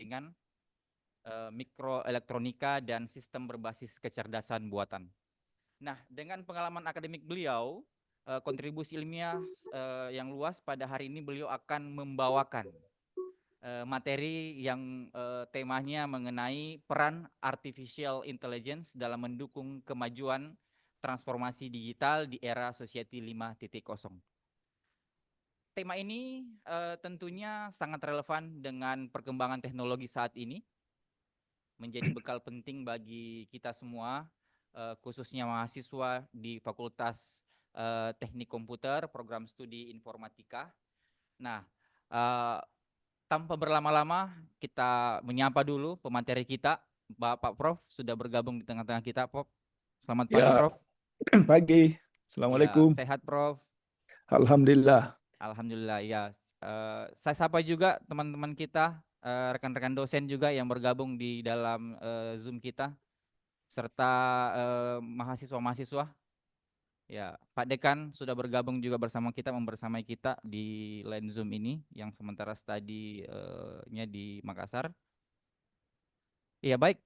dengan mikroelektronika dan sistem berbasis kecerdasan buatan. Nah, dengan pengalaman akademik beliau, kontribusi ilmiah yang luas, pada hari ini beliau akan membawakan materi yang temanya mengenai peran artificial intelligence dalam mendukung kemajuan transformasi digital di era Society 5.0. Tema ini tentunya sangat relevan dengan perkembangan teknologi saat ini, menjadi bekal penting bagi kita semua, khususnya mahasiswa di Fakultas Teknik Komputer, Program Studi Informatika. Nah, tanpa berlama-lama, kita menyapa dulu pemateri kita, Bapak Prof. Sudah bergabung di tengah-tengah kita, Prof. Selamat pagi, Ya, Prof. pagi. Ya, Assalamualaikum. sehat, Prof. Alhamdulillah. Alhamdulillah, ya. Saya sapa juga teman-teman kita, rekan-rekan dosen juga yang bergabung di dalam Zoom kita, serta mahasiswa-mahasiswa. Ya, Pak Dekan sudah bergabung juga bersama kita, membersamai kita di line Zoom ini, yang sementara study-nya di Makassar. Ya baik,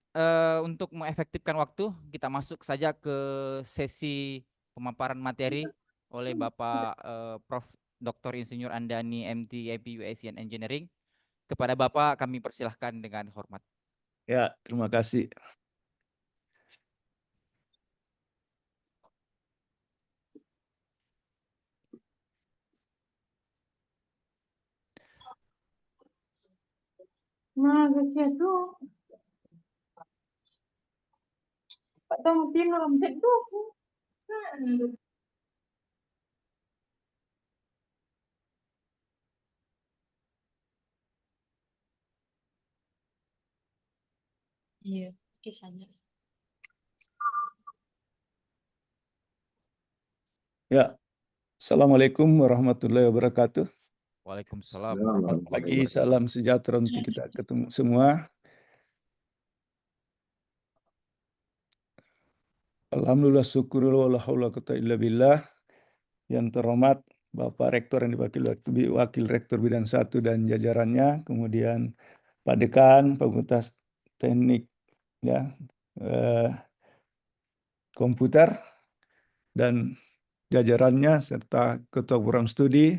untuk mengefektifkan waktu, kita masuk saja ke sesi pemaparan materi oleh Bapak Prof. Dr. Insinyur Andani MT IP UIC and Engineering. Kepada Bapak kami persilahkan dengan hormat. Ya, terima kasih. Nah, guysnya tuh, Pak tahu tin orang tuh. Iya, kisahnya. Ya, Assalamualaikum warahmatullahi wabarakatuh. Waalaikumsalam. Selamat pagi, salam sejahtera untuk kita ketemu semua. Alhamdulillah, syukurullah, la haula quwata illa billah. Yang terhormat Bapak Rektor yang diwakili Wakil Rektor Bidang 1 dan jajarannya, kemudian Pak Dekan Fakultas Teknik ya, Komputer dan jajarannya, serta Ketua Program Studi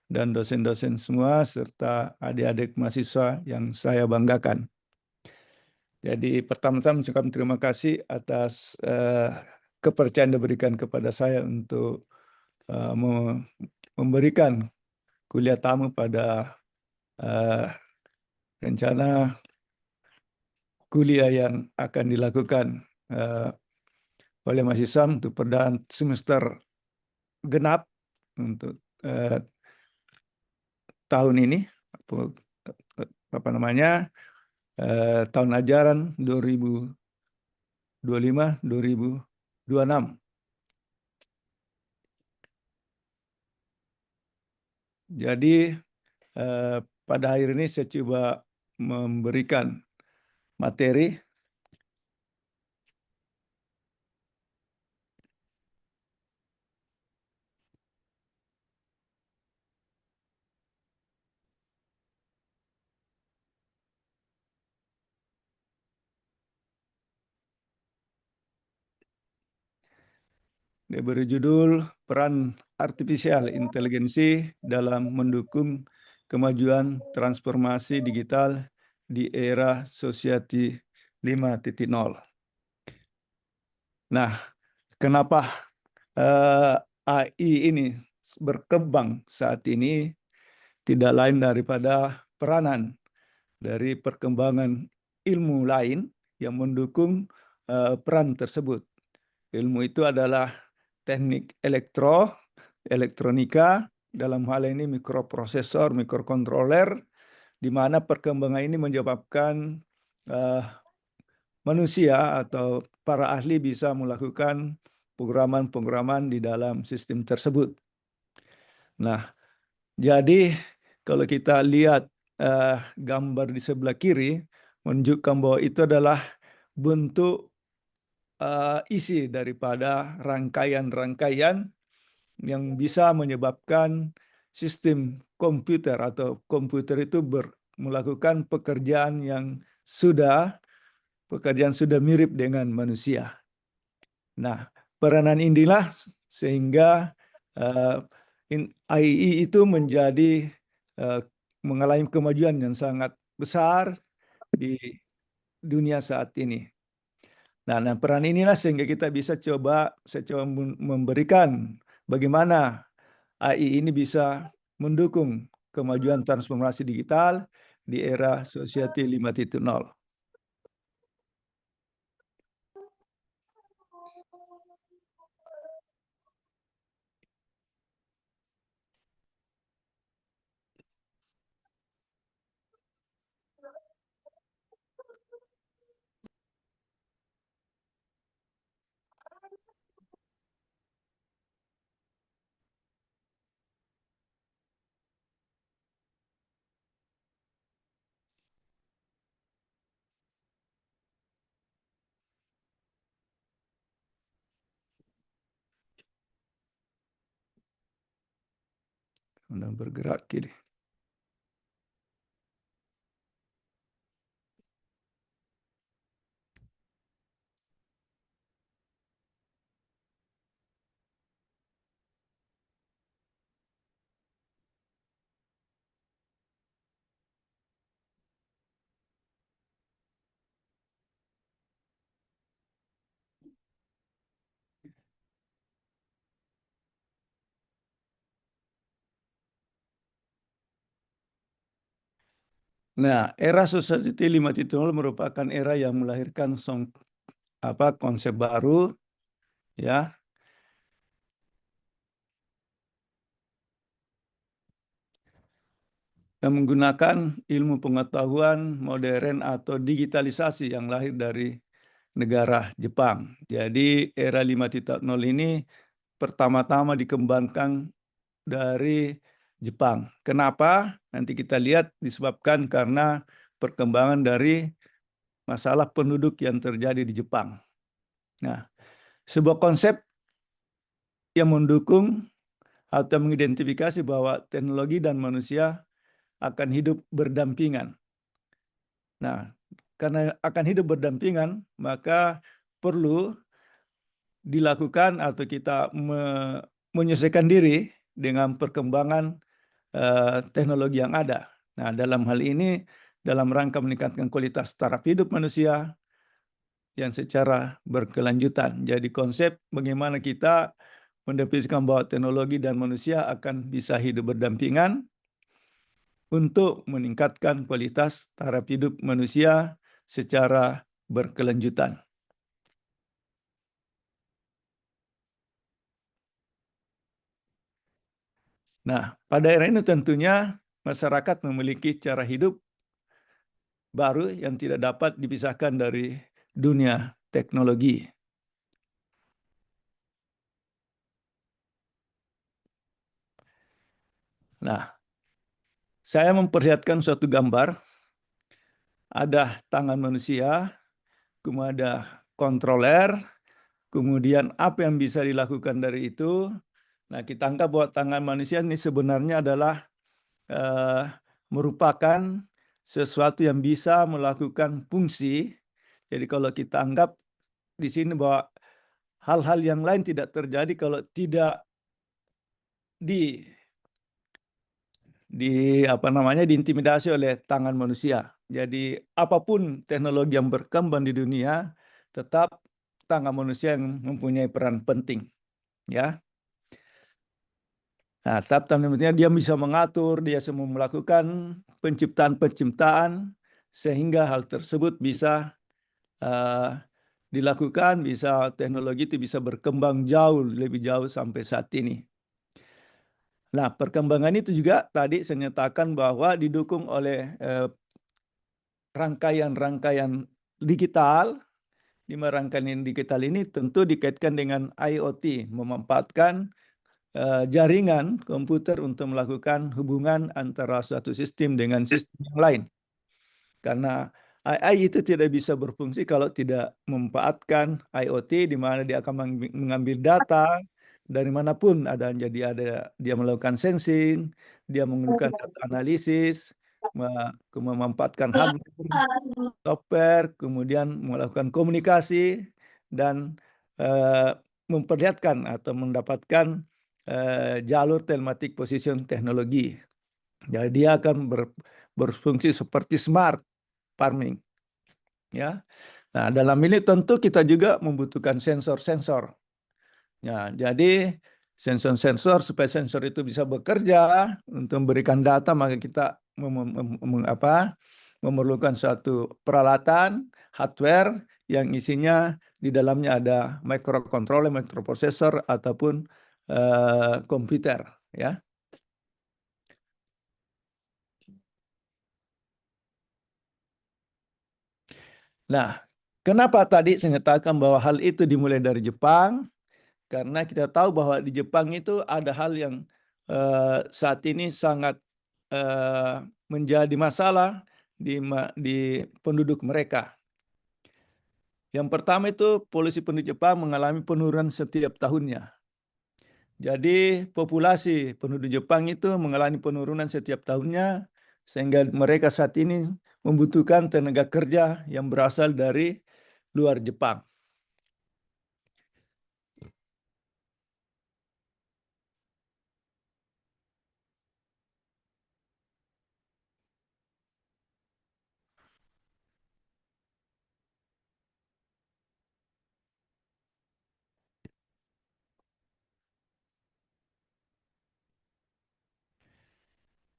dan dosen-dosen semua, serta adik-adik mahasiswa yang saya banggakan. Jadi pertama-tama mengucapkan terima kasih atas kepercayaan diberikan kepada saya untuk memberikan kuliah tamu pada rencana kuliah yang akan dilakukan oleh mahasiswa untuk perdana semester genap untuk tahun ini, tahun ajaran 2025-2026. Jadi pada hari ini saya coba memberikan materi dia berjudul Peran Artificial Intelligence dalam Mendukung Kemajuan Transformasi Digital di Era Society 5.0. Nah, kenapa AI ini berkembang saat ini? Tidak lain daripada peranan dari perkembangan ilmu lain yang mendukung peran tersebut. Ilmu itu adalah teknik elektronika, dalam hal ini mikroprosesor, mikrokontroler, di mana perkembangan ini menyebabkan manusia atau para ahli bisa melakukan pemrograman di dalam sistem tersebut. Nah, jadi kalau kita lihat gambar di sebelah kiri, menunjukkan bahwa itu adalah bentuk isi daripada rangkaian-rangkaian yang bisa menyebabkan sistem komputer atau komputer itu melakukan pekerjaan sudah mirip dengan manusia. Nah, peranan inilah sehingga AI itu menjadi mengalami kemajuan yang sangat besar di dunia saat ini. Nah, peran inilah sehingga kita saya coba memberikan bagaimana AI ini bisa mendukung kemajuan transformasi digital di era Society 5.0. Sudah bergerak kiri. Nah, era Society 5.0 merupakan era yang melahirkan konsep baru, ya, yang menggunakan ilmu pengetahuan modern atau digitalisasi yang lahir dari negara Jepang. Jadi era 5.0 ini pertama-tama dikembangkan dari Jepang. Kenapa? Nanti kita lihat disebabkan karena perkembangan dari masalah penduduk yang terjadi di Jepang. Nah, sebuah konsep yang mendukung atau mengidentifikasi bahwa teknologi dan manusia akan hidup berdampingan. Nah, karena akan hidup berdampingan, maka perlu dilakukan atau kita menyesuaikan diri dengan perkembangan teknologi yang ada. Nah, dalam hal ini, dalam rangka meningkatkan kualitas taraf hidup manusia yang secara berkelanjutan. Jadi konsep bagaimana kita mendefinisikan bahwa teknologi dan manusia akan bisa hidup berdampingan untuk meningkatkan kualitas taraf hidup manusia secara berkelanjutan. Nah, pada era ini tentunya masyarakat memiliki cara hidup baru yang tidak dapat dipisahkan dari dunia teknologi. Nah, saya memperlihatkan suatu gambar, ada tangan manusia, kemudian ada kontroler, kemudian apa yang bisa dilakukan dari itu. Nah, kita anggap bahwa tangan manusia ini sebenarnya adalah merupakan sesuatu yang bisa melakukan fungsi. Jadi kalau kita anggap di sini bahwa hal-hal yang lain tidak terjadi kalau tidak diintimidasi oleh tangan manusia. Jadi apapun teknologi yang berkembang di dunia, tetap tangan manusia yang mempunyai peran penting, ya. Nah, tangan manusia dia bisa mengatur, dia semua melakukan penciptaan sehingga hal tersebut bisa dilakukan, teknologi itu bisa berkembang lebih jauh sampai saat ini. Nah, perkembangan itu juga tadi saya nyatakan bahwa didukung oleh rangkaian digital. 5 rangkaian digital ini tentu dikaitkan dengan IoT, memanfaatkan jaringan komputer untuk melakukan hubungan antara suatu sistem dengan sistem yang lain. Karena AI itu tidak bisa berfungsi kalau tidak memanfaatkan IoT, di mana dia akan mengambil data dari manapun ada dia melakukan sensing, dia menggunakan data analisis, memanfaatkan hardware, software, kemudian melakukan komunikasi dan memperlihatkan atau mendapatkan jalur telematic position teknologi. Jadi dia akan berfungsi seperti smart farming, ya. Nah, dalam ini tentu kita juga membutuhkan sensor-sensor. Ya, jadi sensor-sensor supaya sensor itu bisa bekerja untuk memberikan data, maka kita memerlukan suatu peralatan hardware yang isinya di dalamnya ada microcontroller, microprocessor ataupun komputer, ya. Nah, kenapa tadi saya nyatakan bahwa hal itu dimulai dari Jepang? Karena kita tahu bahwa di Jepang itu ada hal yang saat ini sangat menjadi masalah di penduduk mereka. Yang pertama itu polusi penduduk Jepang mengalami penurunan setiap tahunnya. Jadi populasi penduduk Jepang itu mengalami penurunan setiap tahunnya, sehingga mereka saat ini membutuhkan tenaga kerja yang berasal dari luar Jepang.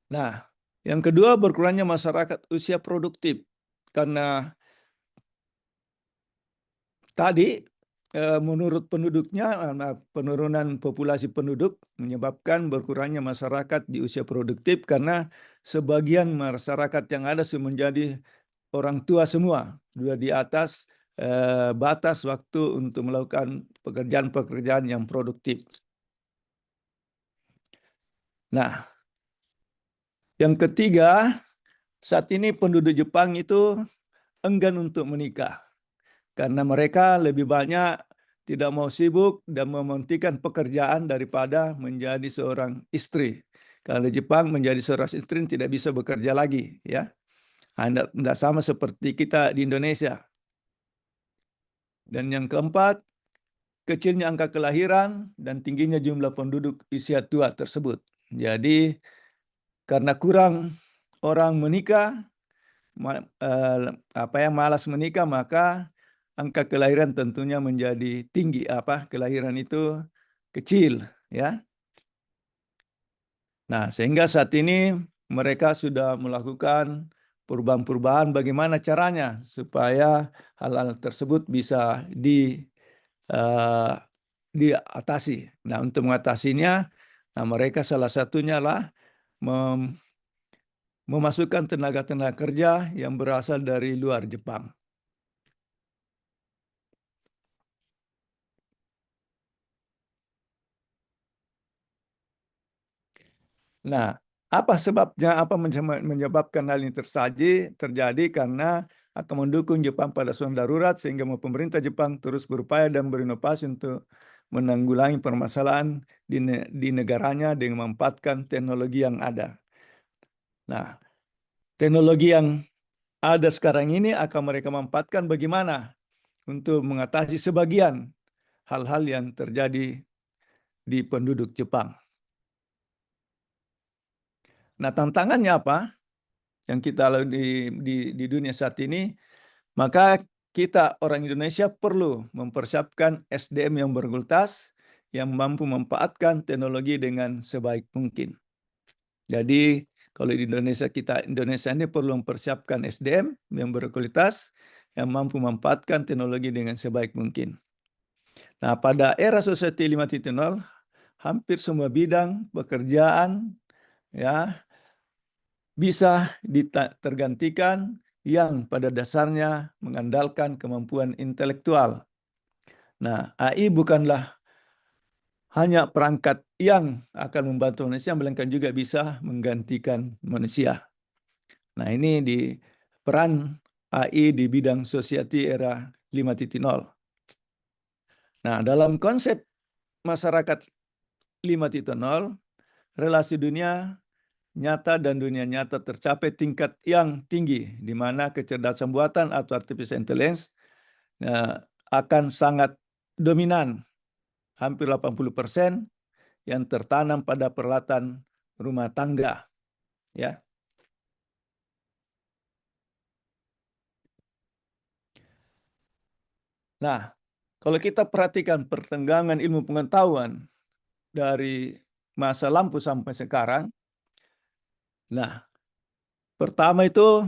Nah, yang kedua berkurangnya masyarakat usia produktif. Karena tadi menurut penduduknya, penurunan populasi penduduk menyebabkan berkurangnya masyarakat di usia produktif karena sebagian masyarakat yang ada sudah menjadi orang tua semua, sudah di atas batas waktu untuk melakukan pekerjaan-pekerjaan yang produktif. Nah, yang ketiga, saat ini penduduk Jepang itu enggan untuk menikah karena mereka lebih banyak tidak mau sibuk dan mementingkan pekerjaan daripada menjadi seorang istri. Karena di Jepang menjadi seorang istri tidak bisa bekerja lagi, ya. Tidak sama seperti kita di Indonesia. Dan yang keempat, kecilnya angka kelahiran dan tingginya jumlah penduduk usia tua tersebut. Jadi karena kurang orang menikah, malas menikah, maka angka kelahiran tentunya menjadi tinggi. Kelahiran itu kecil, ya. Nah, sehingga saat ini mereka sudah melakukan perubahan-perubahan bagaimana caranya supaya hal-hal tersebut bisa diatasi. Nah, untuk mengatasinya, mereka salah satunya adalah memasukkan tenaga-tenaga kerja yang berasal dari luar Jepang. Nah, apa sebabnya? Apa menyebabkan hal ini terjadi? Karena akan mendukung Jepang pada zona darurat sehingga pemerintah Jepang terus berupaya dan berinovasi untuk menanggulangi permasalahan di negaranya dengan memanfaatkan teknologi yang ada. Nah, teknologi yang ada sekarang ini akan mereka manfaatkan bagaimana untuk mengatasi sebagian hal-hal yang terjadi di penduduk Jepang. Nah, tantangannya apa yang kita lalui di dunia saat ini? Maka kita orang Indonesia perlu mempersiapkan SDM yang berkualitas yang mampu memanfaatkan teknologi dengan sebaik mungkin. Jadi kalau di Indonesia ini perlu mempersiapkan SDM yang berkualitas yang mampu memanfaatkan teknologi dengan sebaik mungkin. Nah, pada era Society 5.0, hampir semua bidang pekerjaan, ya, bisa tergantikan yang pada dasarnya mengandalkan kemampuan intelektual. Nah, AI bukanlah hanya perangkat yang akan membantu manusia, melainkan juga bisa menggantikan manusia. Nah, ini di peran AI di bidang society era 5.0. Nah, dalam konsep masyarakat 5.0, relasi dunia nyata dan dunia nyata tercapai tingkat yang tinggi, di mana kecerdasan buatan atau artificial intelligence akan sangat dominan, hampir 80% yang tertanam pada peralatan rumah tangga. Ya. Nah, kalau kita perhatikan perkembangan ilmu pengetahuan dari masa lampu sampai sekarang, nah, pertama itu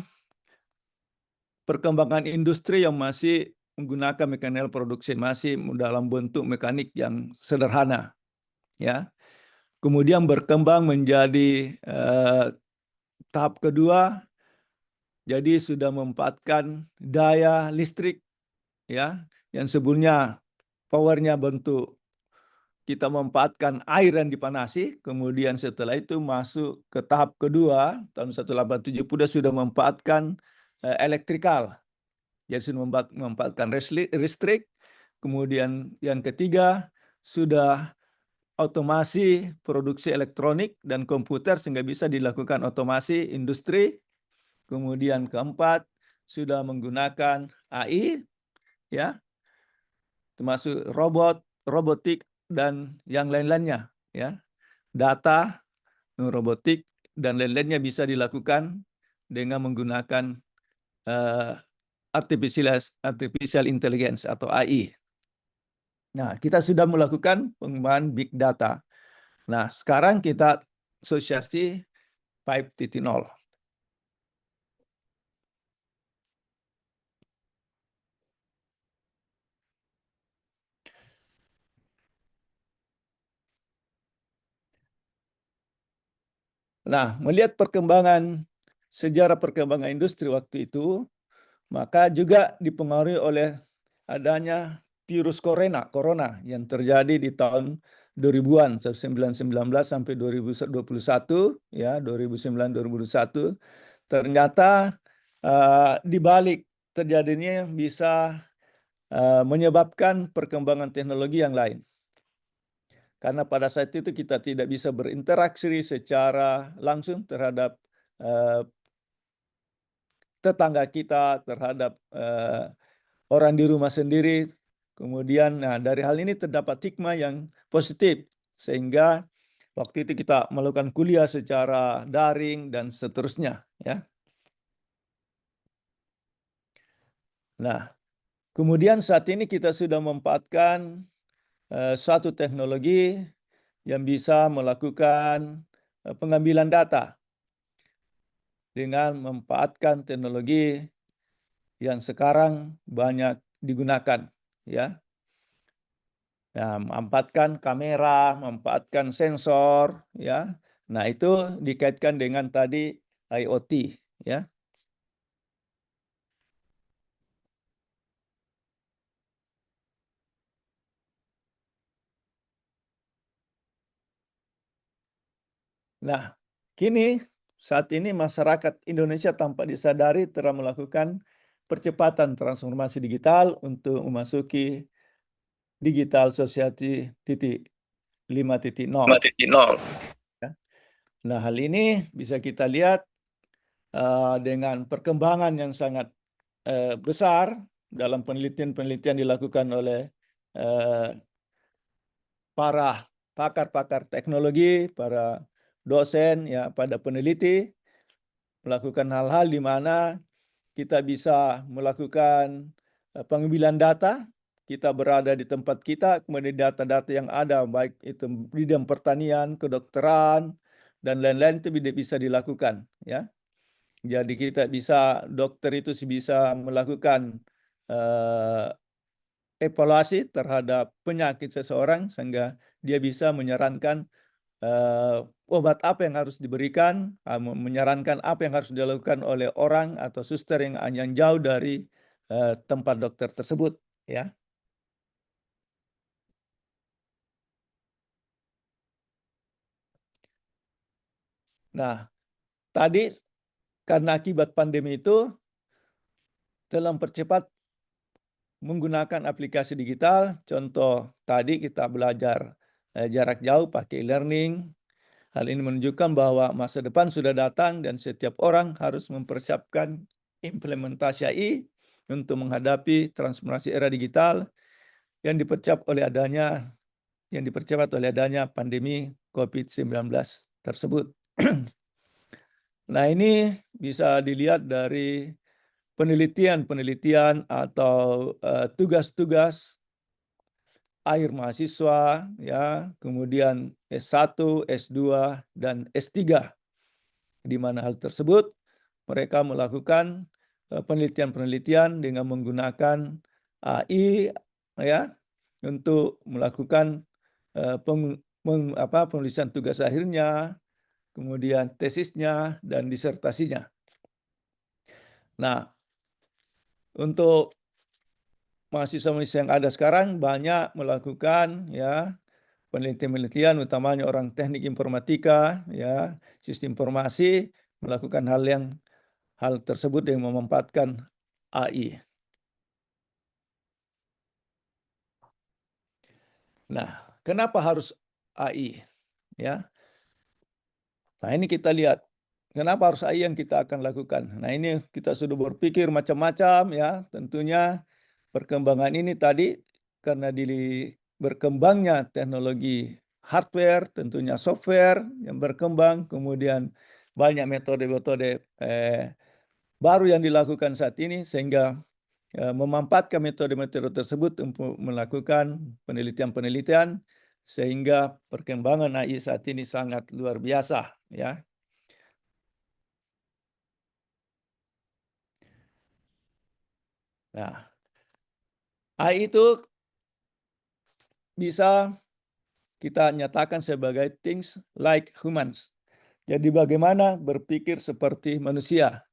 perkembangan industri yang masih menggunakan mekanikal produksi, masih dalam bentuk mekanik yang sederhana, ya. Kemudian berkembang menjadi tahap kedua, jadi sudah memanfaatkan daya listrik, ya, yang sebelumnya powernya bentuk kita memanfaatkan air yang dipanasi, kemudian setelah itu masuk ke tahap kedua, tahun 1870 sudah memanfaatkan elektrikal, jadi sudah memanfaatkan listrik, kemudian yang ketiga sudah otomasi produksi elektronik dan komputer sehingga bisa dilakukan otomasi industri, kemudian keempat sudah menggunakan AI, ya, termasuk robotik dan yang lain-lainnya, ya. Data, robotik dan lain-lainnya bisa dilakukan dengan menggunakan artificial intelligence atau AI. Nah, kita sudah melakukan pengembangan big data. Nah, sekarang kita asosiasi 5.0. Nah, melihat sejarah perkembangan industri waktu itu, maka juga dipengaruhi oleh adanya virus corona yang terjadi di tahun 2000-an, 1919 sampai 2021, ya, 2009-2021. Ternyata di balik terjadinya bisa menyebabkan perkembangan teknologi yang lain. Karena pada saat itu kita tidak bisa berinteraksi secara langsung terhadap tetangga kita, terhadap orang di rumah sendiri. Kemudian dari hal ini terdapat hikmah yang positif, sehingga waktu itu kita melakukan kuliah secara daring dan seterusnya, ya. Nah, kemudian saat ini kita sudah memanfaatkan suatu teknologi yang bisa melakukan pengambilan data dengan memanfaatkan teknologi yang sekarang banyak digunakan, ya. Ya, memanfaatkan kamera, memanfaatkan sensor, ya. Nah, itu dikaitkan dengan tadi IoT, ya. Nah, kini saat ini masyarakat Indonesia tanpa disadari telah melakukan percepatan transformasi digital untuk memasuki digital society 5.0. Ya. Nah, hal ini bisa kita lihat dengan perkembangan yang sangat besar dalam penelitian-penelitian dilakukan oleh para pakar-pakar teknologi, para dosen, ya, pada peneliti, melakukan hal-hal di mana kita bisa melakukan pengambilan data, kita berada di tempat kita, kemudian data-data yang ada, baik itu di bidang pertanian, kedokteran, dan lain-lain itu bisa dilakukan, ya. Jadi kita bisa, dokter itu bisa melakukan evaluasi terhadap penyakit seseorang sehingga dia bisa menyarankan obat apa yang harus diberikan, menyarankan apa yang harus dilakukan oleh orang atau suster yang jauh dari tempat dokter tersebut, ya. Nah, tadi karena akibat pandemi itu telah mempercepat menggunakan aplikasi digital. Contoh tadi kita belajar jarak jauh pakai e-learning. Hal ini menunjukkan bahwa masa depan sudah datang dan setiap orang harus mempersiapkan implementasi AI untuk menghadapi transformasi era digital yang dipercepat oleh adanya pandemi COVID-19 tersebut. Nah, ini bisa dilihat dari penelitian atau tugas-tugas akhir mahasiswa, ya, kemudian S1, S2, dan S3. Di mana hal tersebut mereka melakukan penelitian-penelitian dengan menggunakan AI, ya, untuk melakukan penulisan tugas akhirnya, kemudian tesisnya dan disertasinya. Nah, untuk mahasiswa-mahasiswa yang ada sekarang banyak melakukan, ya, penelitian-penelitian, utamanya orang teknik informatika, ya, sistem informasi, melakukan hal tersebut yang memanfaatkan AI. Nah, kenapa harus AI? Ya. Nah, ini kita lihat kenapa harus AI yang kita akan lakukan. Nah, ini kita sudah berpikir macam-macam, ya. Tentunya perkembangan ini tadi karena berkembangnya teknologi hardware, tentunya software yang berkembang, kemudian banyak metode-metode baru yang dilakukan saat ini sehingga memanfaatkan metode-metode tersebut untuk melakukan penelitian-penelitian sehingga perkembangan AI saat ini sangat luar biasa, ya. Nah, AI itu bisa kita nyatakan sebagai things like humans. Jadi bagaimana berpikir seperti manusia.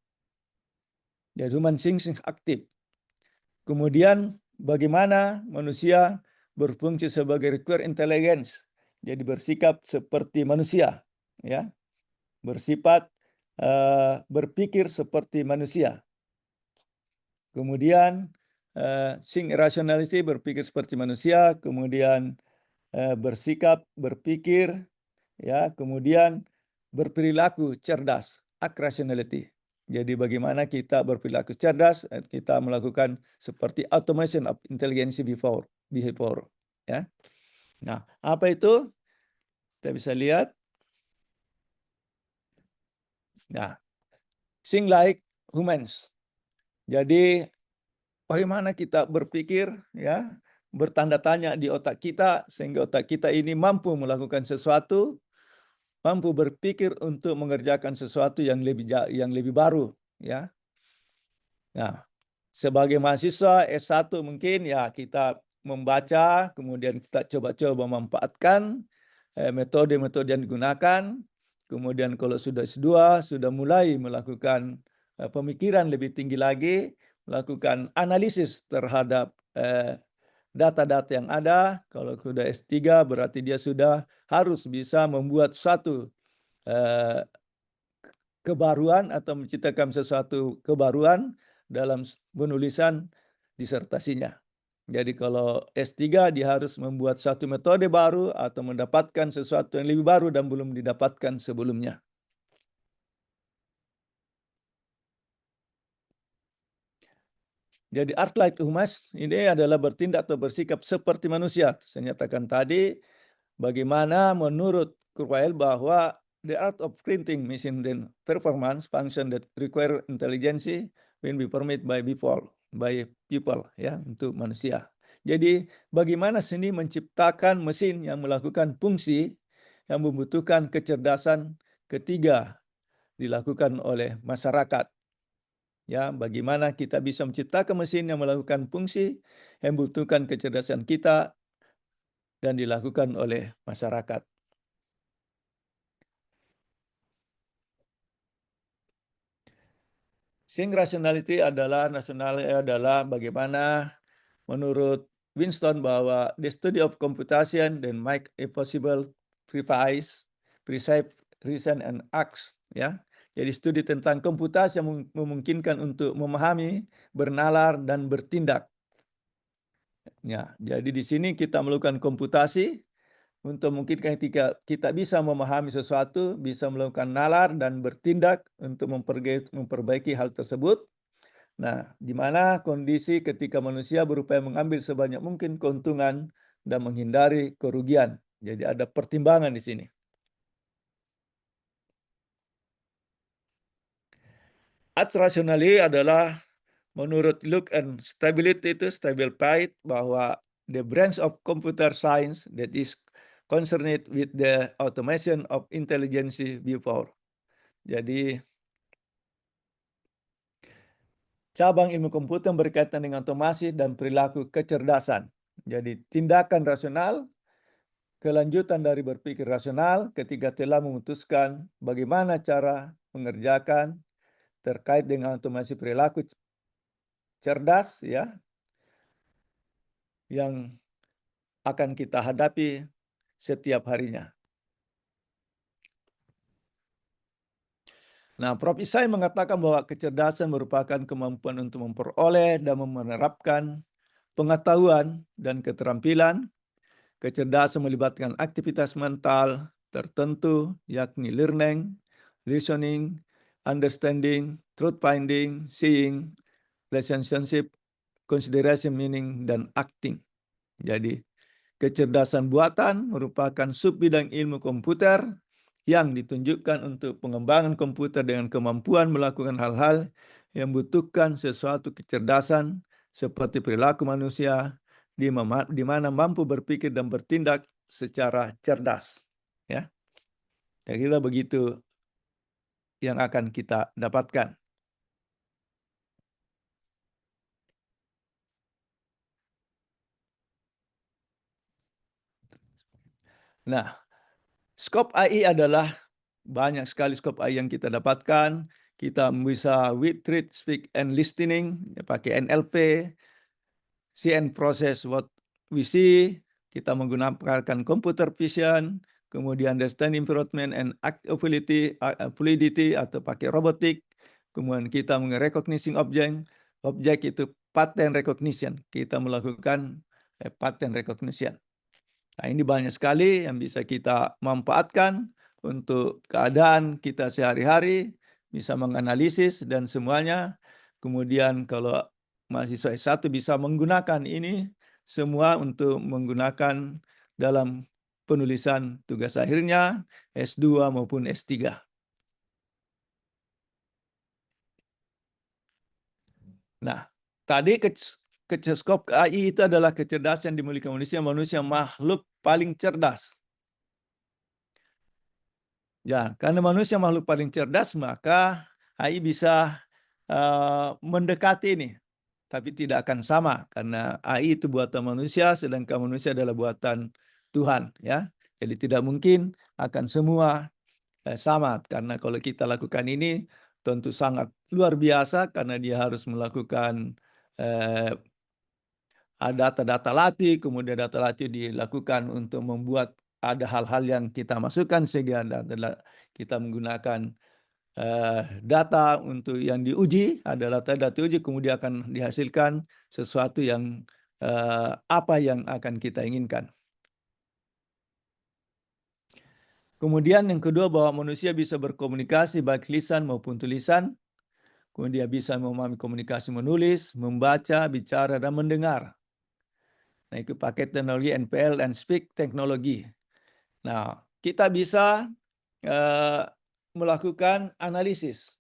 Jadi human thinking aktif. Kemudian bagaimana manusia berfungsi sebagai require intelligence. Jadi bersikap seperti manusia, ya. Bersifat berpikir seperti manusia. Kemudian think rationality, berpikir seperti manusia, kemudian berpikir, ya, kemudian berperilaku cerdas, act rationality. Jadi bagaimana kita berperilaku cerdas, kita melakukan seperti automation of intelligence behavior, ya. Nah, apa itu? Kita bisa lihat. Nah, think like humans. Jadi bagaimana kita berpikir, ya, bertanda tanya di otak kita sehingga otak kita ini mampu melakukan sesuatu, mampu berpikir untuk mengerjakan sesuatu yang lebih baru, ya. Nah, sebagai mahasiswa S1 mungkin ya kita membaca, kemudian kita coba-coba memanfaatkan metode-metode yang digunakan. Kemudian kalau sudah S2, sudah mulai melakukan pemikiran lebih tinggi lagi, melakukan analisis terhadap data-data yang ada. Kalau sudah S3 berarti dia sudah harus bisa membuat suatu kebaruan atau menciptakan sesuatu kebaruan dalam penulisan disertasinya. Jadi kalau S3 dia harus membuat satu metode baru atau mendapatkan sesuatu yang lebih baru dan belum didapatkan sebelumnya. Jadi art like humas ini adalah bertindak atau bersikap seperti manusia. Saya nyatakan tadi bagaimana menurut Kurzweil bahwa the art of printing machine then performance function that require intelligence when be permitted by people, ya, untuk manusia. Jadi bagaimana seni menciptakan mesin yang melakukan fungsi yang membutuhkan kecerdasan ketiga dilakukan oleh masyarakat. Ya, bagaimana kita bisa menciptakan mesin yang melakukan fungsi yang membutuhkan kecerdasan kita dan dilakukan oleh masyarakat. Think rationality adalah bagaimana menurut Winston bahwa the study of computation then make a possible precise reason and acts, ya. Jadi studi tentang komputasi yang memungkinkan untuk memahami, bernalar dan bertindak. Ya, jadi di sini kita melakukan komputasi untuk memungkinkan ketika kita bisa memahami sesuatu, bisa melakukan nalar dan bertindak untuk memperbaiki hal tersebut. Nah, di mana kondisi ketika manusia berupaya mengambil sebanyak mungkin keuntungan dan menghindari kerugian. Jadi ada pertimbangan di sini. Ars rationale adalah menurut Luke and Stability itu Stabilified bahwa the branch of computer science that is concerned with the automation of intelligence before. Jadi cabang ilmu komputer berkaitan dengan otomasi dan perilaku kecerdasan. Jadi tindakan rasional, kelanjutan dari berpikir rasional ketika telah memutuskan bagaimana cara mengerjakan terkait dengan otomasi perilaku cerdas ya yang akan kita hadapi setiap harinya. Nah, Prof. Isai mengatakan bahwa kecerdasan merupakan kemampuan untuk memperoleh dan menerapkan pengetahuan dan keterampilan. Kecerdasan melibatkan aktivitas mental tertentu, yakni learning, listening, understanding, truth finding, seeing, relationship, consideration, meaning, dan acting. Jadi, kecerdasan buatan merupakan subbidang ilmu komputer yang ditunjukkan untuk pengembangan komputer dengan kemampuan melakukan hal-hal yang membutuhkan sesuatu kecerdasan seperti perilaku manusia di mana mampu berpikir dan bertindak secara cerdas. Ya, kira-kira begitu yang akan kita dapatkan. Nah, skop AI adalah banyak sekali skop AI yang kita dapatkan. Kita bisa with, read, speak, and listening, pakai NLP, see and process what we see. Kita menggunakan computer vision, kemudian understand environment and act fluidity atau pakai robotik. Kemudian kita recognition objek itu pattern recognition. Kita melakukan pattern recognition. Nah, ini banyak sekali yang bisa kita manfaatkan untuk keadaan kita sehari-hari, bisa menganalisis dan semuanya. Kemudian kalau mahasiswa S1 bisa menggunakan ini semua untuk menggunakan dalam penulisan tugas akhirnya, S2 maupun S3. Nah, tadi skop AI itu adalah kecerdasan yang dimiliki manusia makhluk paling cerdas. Ya, karena manusia makhluk paling cerdas, maka AI bisa mendekati ini, tapi tidak akan sama karena AI itu buatan manusia, sedangkan manusia adalah buatan Tuhan, ya. Jadi tidak mungkin akan semua sama karena kalau kita lakukan ini tentu sangat luar biasa karena dia harus melakukan data latih, kemudian data latih dilakukan untuk membuat ada hal-hal yang kita masukkan sehingga kita menggunakan data untuk yang diuji, adalah data uji, kemudian akan dihasilkan sesuatu yang apa yang akan kita inginkan. Kemudian yang kedua bahwa manusia bisa berkomunikasi baik lisan maupun tulisan, kemudian bisa memahami komunikasi menulis, membaca, bicara, dan mendengar. Nah, itu pakai teknologi NPL dan Speak teknologi. Nah, kita bisa melakukan analisis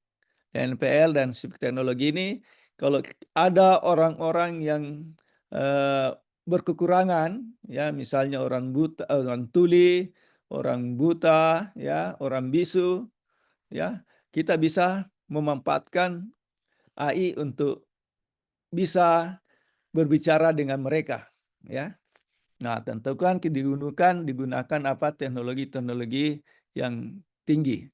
NPL dan Speak teknologi ini. Kalau ada orang-orang yang berkekurangan, ya misalnya orang buta, orang tuli, orang buta, ya orang bisu, ya kita bisa memanfaatkan AI untuk bisa berbicara dengan mereka, ya. Nah, tentu kan digunakan apa teknologi-teknologi yang tinggi,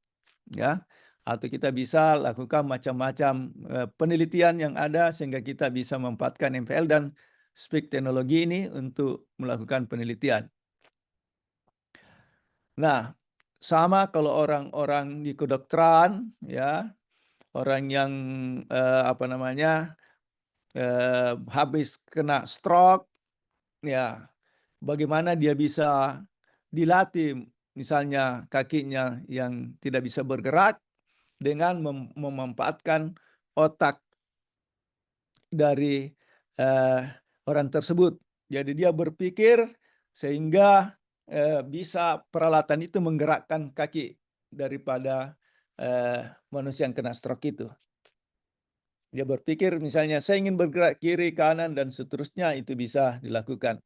ya. Atau kita bisa lakukan macam-macam penelitian yang ada sehingga kita bisa memanfaatkan NPL dan Speak teknologi ini untuk melakukan penelitian. Nah, sama kalau orang-orang di kedokteran, ya, orang yang habis kena stroke, ya, bagaimana dia bisa dilatih misalnya kakinya yang tidak bisa bergerak dengan memanfaatkan otak dari orang tersebut. Jadi dia berpikir sehingga bisa peralatan itu menggerakkan kaki daripada manusia yang kena stroke itu. Dia berpikir misalnya saya ingin bergerak kiri, kanan, dan seterusnya, itu bisa dilakukan.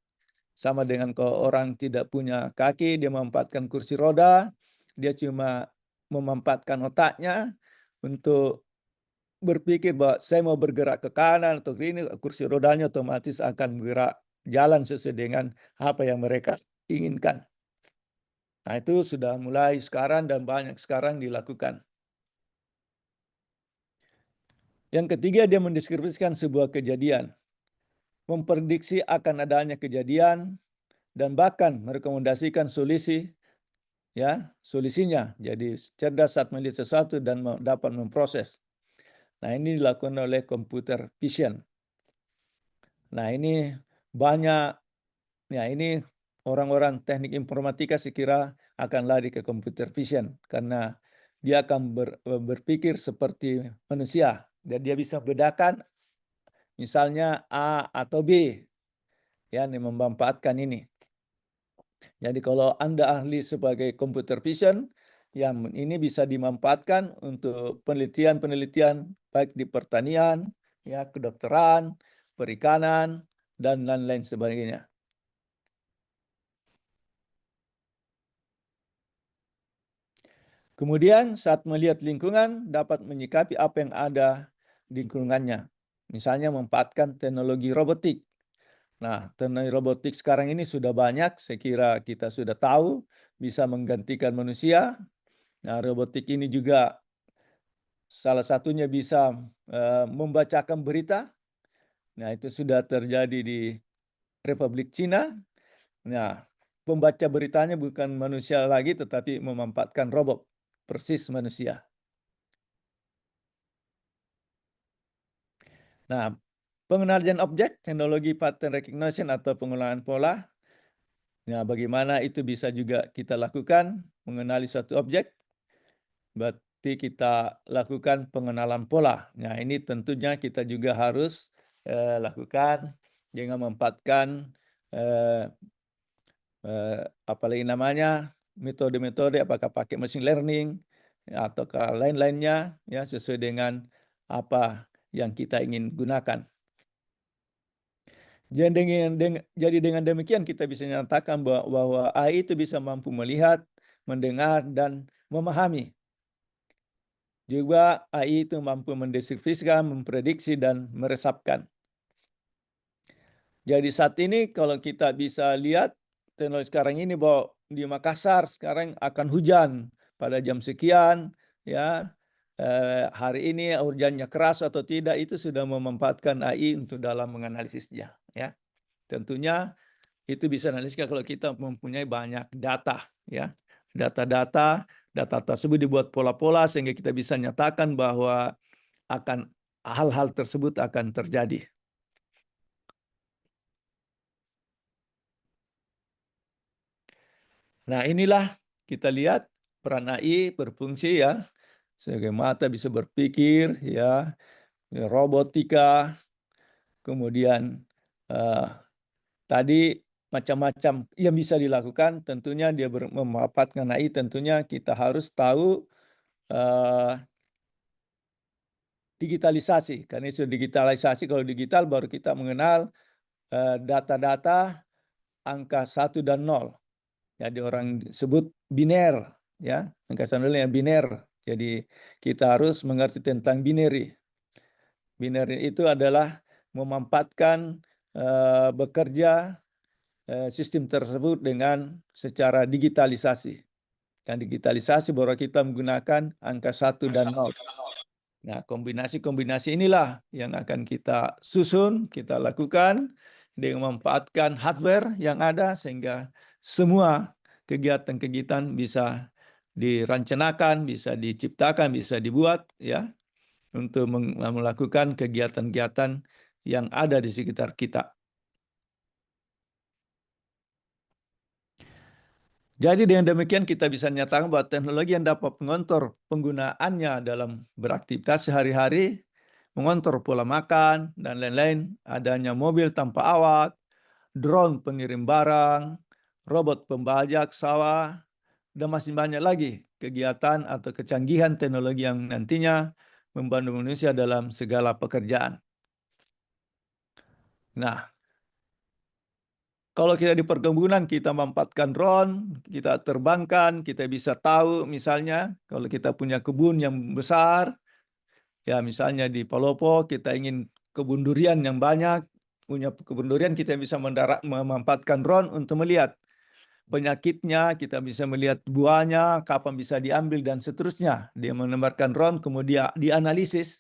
Sama dengan kalau orang tidak punya kaki, dia memanfaatkan kursi roda, dia cuma memanfaatkan otaknya untuk berpikir bahwa saya mau bergerak ke kanan atau ke ini, kursi rodanya otomatis akan bergerak jalan sesuai dengan apa yang mereka inginkan. Nah, itu sudah mulai sekarang dan banyak sekarang dilakukan. Yang ketiga, dia mendeskripsikan sebuah kejadian, memprediksi akan adanya kejadian, dan bahkan merekomendasikan solusi, ya, solusinya. Jadi cerdas saat melihat sesuatu dan dapat memproses. Nah, ini dilakukan oleh computer vision. Nah, ini banyak, ya ini orang-orang teknik informatika sekira akan lari ke computer vision karena dia akan berpikir seperti manusia dan dia bisa bedakan misalnya A atau B, ya, ini memanfaatkan ini. Jadi kalau Anda ahli sebagai computer vision, yang ini bisa dimanfaatkan untuk penelitian-penelitian baik di pertanian, ya, kedokteran, perikanan, dan lain-lain sebagainya. Kemudian saat melihat lingkungan dapat menyikapi apa yang ada di lingkungannya. Misalnya memanfaatkan teknologi robotik. Nah, teknologi robotik sekarang ini sudah banyak, saya kira kita sudah tahu bisa menggantikan manusia. Nah, robotik ini juga salah satunya bisa membacakan berita. Nah, itu sudah terjadi di Republik Cina. Nah, pembaca beritanya bukan manusia lagi tetapi memanfaatkan robot persis manusia. Nah, pengenalian objek, teknologi pattern recognition atau pengenalan pola. Nah, bagaimana itu bisa juga kita lakukan, mengenali suatu objek, berarti kita lakukan pengenalan pola. Nah, ini tentunya kita juga harus lakukan dengan memanfaatkan apalagi namanya metode-metode, apakah pakai machine learning atau lain-lainnya, ya, sesuai dengan apa yang kita ingin gunakan. Jadi dengan demikian kita bisa nyatakan bahwa AI itu bisa mampu melihat, mendengar, dan memahami. Juga AI itu mampu mendeskripsikan, memprediksi, dan meresapkan. Jadi saat ini kalau kita bisa lihat teknologi sekarang ini bahwa di Makassar sekarang akan hujan pada jam sekian, ya, hari ini hujannya keras atau tidak, itu sudah memanfaatkan AI untuk dalam menganalisisnya, ya. Tentunya itu bisa analisisnya kalau kita mempunyai banyak data, ya. Data tersebut dibuat pola-pola sehingga kita bisa nyatakan bahwa akan hal-hal tersebut akan terjadi. Nah, inilah kita lihat peran AI berfungsi, ya. Sebagai mata bisa berpikir, ya, robotika, kemudian tadi macam-macam yang bisa dilakukan. Tentunya dia memanfaatkan AI, tentunya kita harus tahu digitalisasi. Karena isu digitalisasi, kalau digital baru kita mengenal data-data angka 1 dan 0. Jadi orang sebut biner, ya, angka 1 yang biner. Jadi kita harus mengerti tentang binary. Binary itu adalah memanfaatkan bekerja sistem tersebut dengan secara digitalisasi. Dan digitalisasi bahwa kita menggunakan angka 1 dan 0. Nah, kombinasi-kombinasi inilah yang akan kita susun, kita lakukan dengan memanfaatkan hardware yang ada sehingga semua kegiatan-kegiatan bisa dirancangkan, bisa diciptakan, bisa dibuat, ya, untuk melakukan kegiatan-kegiatan yang ada di sekitar kita. Jadi dengan demikian kita bisa nyatakan bahwa teknologi yang dapat mengontrol penggunaannya dalam beraktivitas sehari-hari, mengontrol pola makan, dan lain-lain, adanya mobil tanpa awak, drone pengirim barang, robot pembajak sawah, dan masih banyak lagi kegiatan atau kecanggihan teknologi yang nantinya membantu manusia dalam segala pekerjaan. Nah, kalau kita di perkebunan, kita memanfaatkan drone, kita terbangkan, kita bisa tahu misalnya kalau kita punya kebun yang besar, ya misalnya di Palopo kita ingin kebun durian yang banyak, punya kebun durian kita bisa memanfaatkan drone untuk melihat penyakitnya, kita bisa melihat buahnya, kapan bisa diambil dan seterusnya. Dia menambahkan drone, kemudian dianalisis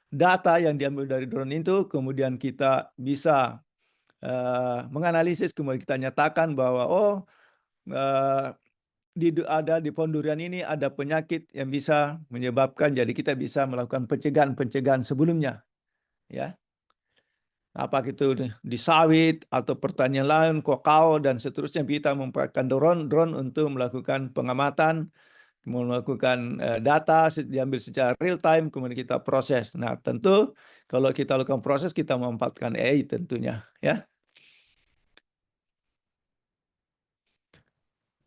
data yang diambil dari drone itu, kemudian kita bisa menganalisis, kemudian kita nyatakan bahwa ada di pohon durian ini ada penyakit yang bisa menyebabkan, jadi kita bisa melakukan pencegahan sebelumnya, ya. Apa itu di sawit atau pertanian lain, kakao dan seterusnya, kita memakai drone untuk melakukan pengamatan, melakukan data diambil secara real time, kemudian kita proses. Nah, tentu kalau kita lakukan proses, kita memanfaatkan AI tentunya, ya.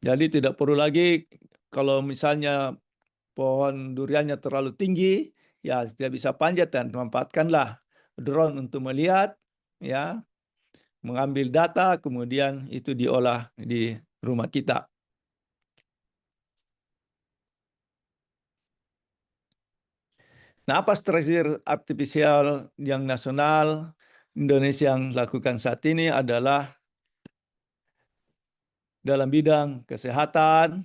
Jadi tidak perlu lagi kalau misalnya pohon duriannya terlalu tinggi, ya tidak bisa panjat, dan manfaatkanlah drone untuk melihat, ya, mengambil data, kemudian itu diolah di rumah kita. Nah, apa strategi artifisial yang nasional Indonesia yang lakukan saat ini adalah dalam bidang kesehatan,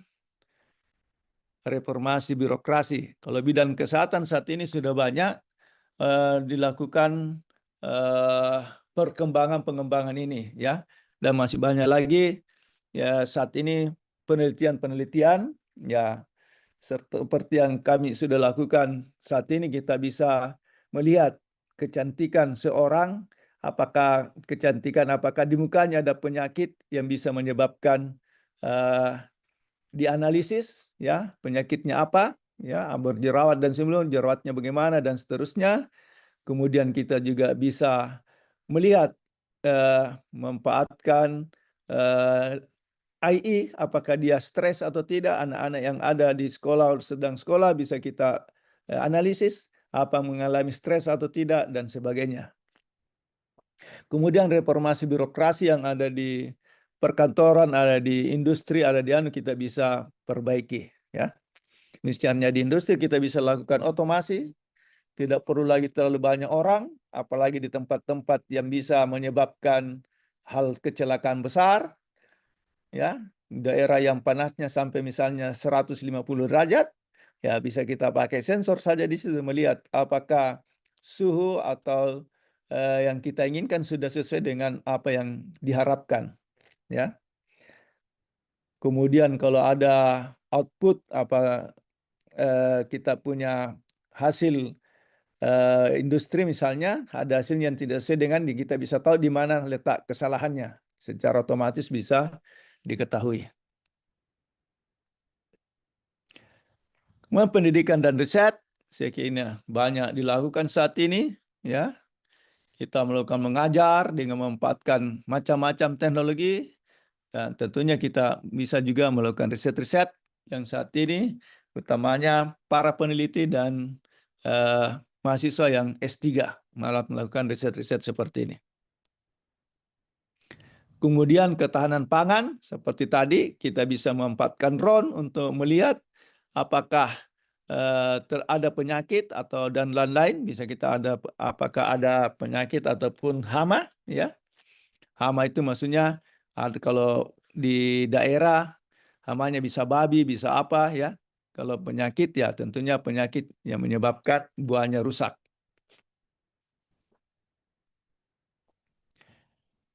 reformasi birokrasi. Kalau bidang kesehatan saat ini sudah banyak dilakukan pengembangan ini, ya, dan masih banyak lagi ya saat ini penelitian, ya, seperti yang kami sudah lakukan saat ini. Kita bisa melihat kecantikan seorang, apakah di mukanya ada penyakit yang bisa menyebabkan dianalisis, ya, penyakitnya apa, ya, berjerawat dan sebelum jerawatnya bagaimana dan seterusnya. Kemudian kita juga bisa melihat memanfaatkan AI, apakah dia stres atau tidak. Anak-anak yang ada di sekolah, sedang sekolah, bisa kita analisis apa mengalami stres atau tidak dan sebagainya. Kemudian reformasi birokrasi yang ada di perkantoran, ada di industri, ada di kita bisa perbaiki, ya. Misalnya di industri kita bisa lakukan otomasi, tidak perlu lagi terlalu banyak orang, apalagi di tempat-tempat yang bisa menyebabkan hal kecelakaan besar, ya. Daerah yang panasnya sampai misalnya 150 derajat, ya bisa kita pakai sensor saja di situ melihat apakah suhu atau yang kita inginkan sudah sesuai dengan apa yang diharapkan, ya. Kemudian kalau ada output kita punya hasil industri misalnya, ada hasil yang tidak sesuai dengan kita bisa tahu di mana letak kesalahannya, secara otomatis bisa diketahui. Kemudian pendidikan dan riset, saya kira banyak dilakukan saat ini, ya. Kita melakukan mengajar dengan memanfaatkan macam-macam teknologi, dan tentunya kita bisa juga melakukan riset-riset yang saat ini, utamanya para peneliti dan mahasiswa yang S3 malah melakukan riset-riset seperti ini. Kemudian ketahanan pangan, seperti tadi kita bisa memanfaatkan drone untuk melihat apakah ada penyakit atau dan lain-lain. Bisa kita apakah ada penyakit ataupun hama, ya. Hama itu maksudnya kalau di daerah hamanya bisa babi, bisa apa, ya. Kalau penyakit, ya tentunya penyakit yang menyebabkan buahnya rusak.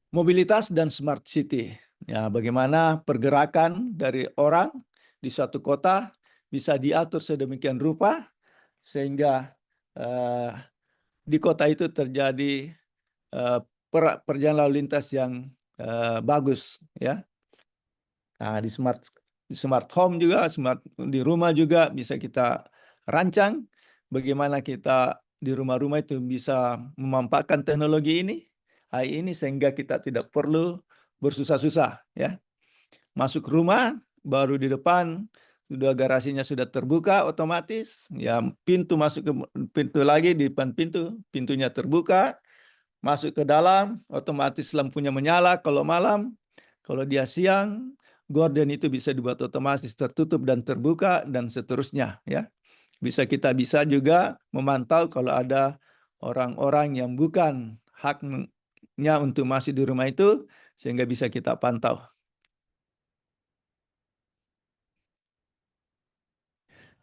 Mobilitas dan smart city. Ya, bagaimana pergerakan dari orang di suatu kota bisa diatur sedemikian rupa sehingga di kota itu terjadi perjalanan lalu lintas yang bagus, ya. Nah, di smart home juga, di rumah juga bisa kita rancang bagaimana kita di rumah-rumah itu bisa memanfaatkan teknologi ini, AI ini sehingga kita tidak perlu bersusah-susah ya. Masuk rumah, baru di depan sudah garasinya sudah terbuka otomatis, ya pintu masuk ke pintu lagi di depan pintunya terbuka, masuk ke dalam, otomatis lampunya menyala kalau malam. Kalau dia siang, gorden itu bisa dibuat otomatis tertutup dan terbuka dan seterusnya ya. Bisa juga memantau kalau ada orang-orang yang bukan haknya untuk masuk di rumah itu sehingga bisa kita pantau.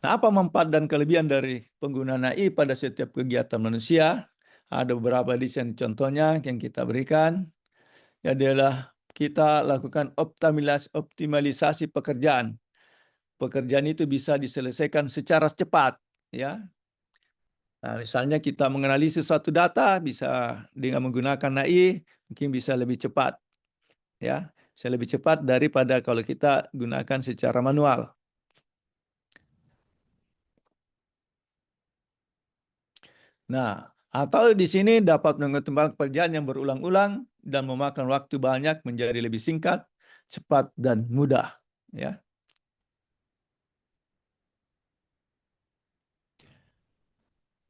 Nah, apa manfaat dan kelebihan dari penggunaan AI pada setiap kegiatan manusia? Ada beberapa desain contohnya yang kita berikan. Adalah kita lakukan optimalisasi pekerjaan. Pekerjaan itu bisa diselesaikan secara cepat, ya. Nah, misalnya kita menganalisis suatu data bisa dengan menggunakan AI mungkin bisa lebih cepat, ya. Bisa lebih cepat daripada kalau kita gunakan secara manual. Nah, atau di sini dapat mengembangkan pekerjaan yang berulang-ulang dan memakan waktu banyak menjadi lebih singkat, cepat, dan mudah. Ya.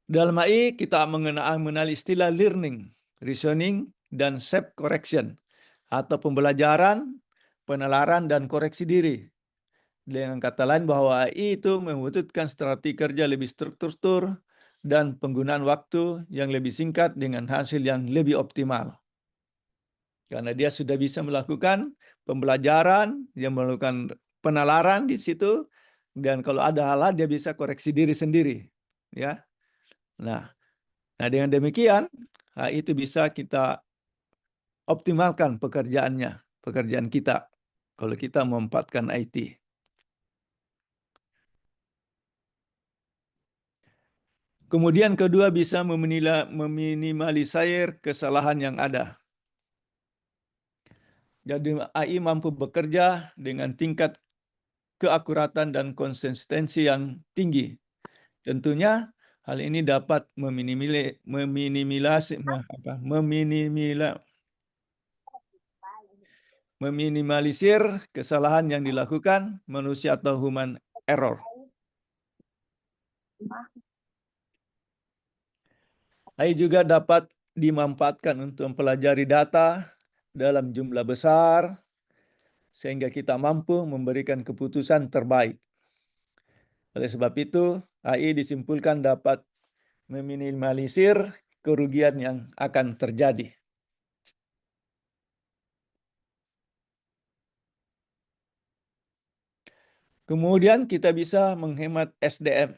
Dalam AI, kita mengenal istilah learning, reasoning, dan self-correction, atau pembelajaran, penalaran, dan koreksi diri. Dengan kata lain bahwa AI itu membutuhkan strategi kerja lebih struktur dan penggunaan waktu yang lebih singkat dengan hasil yang lebih optimal. Karena dia sudah bisa melakukan pembelajaran, dia melakukan penalaran di situ, dan kalau ada hal-hal dia bisa koreksi diri sendiri. Ya. Nah, dengan demikian, itu bisa kita optimalkan pekerjaan kita, kalau kita memanfaatkan IT. Kemudian kedua bisa meminimalisir kesalahan yang ada. Jadi AI mampu bekerja dengan tingkat keakuratan dan konsistensi yang tinggi. Tentunya hal ini dapat meminimalisir kesalahan yang dilakukan manusia atau human error. AI juga dapat dimanfaatkan untuk mempelajari data dalam jumlah besar, sehingga kita mampu memberikan keputusan terbaik. Oleh sebab itu, AI disimpulkan dapat meminimalisir kerugian yang akan terjadi. Kemudian kita bisa menghemat SDM.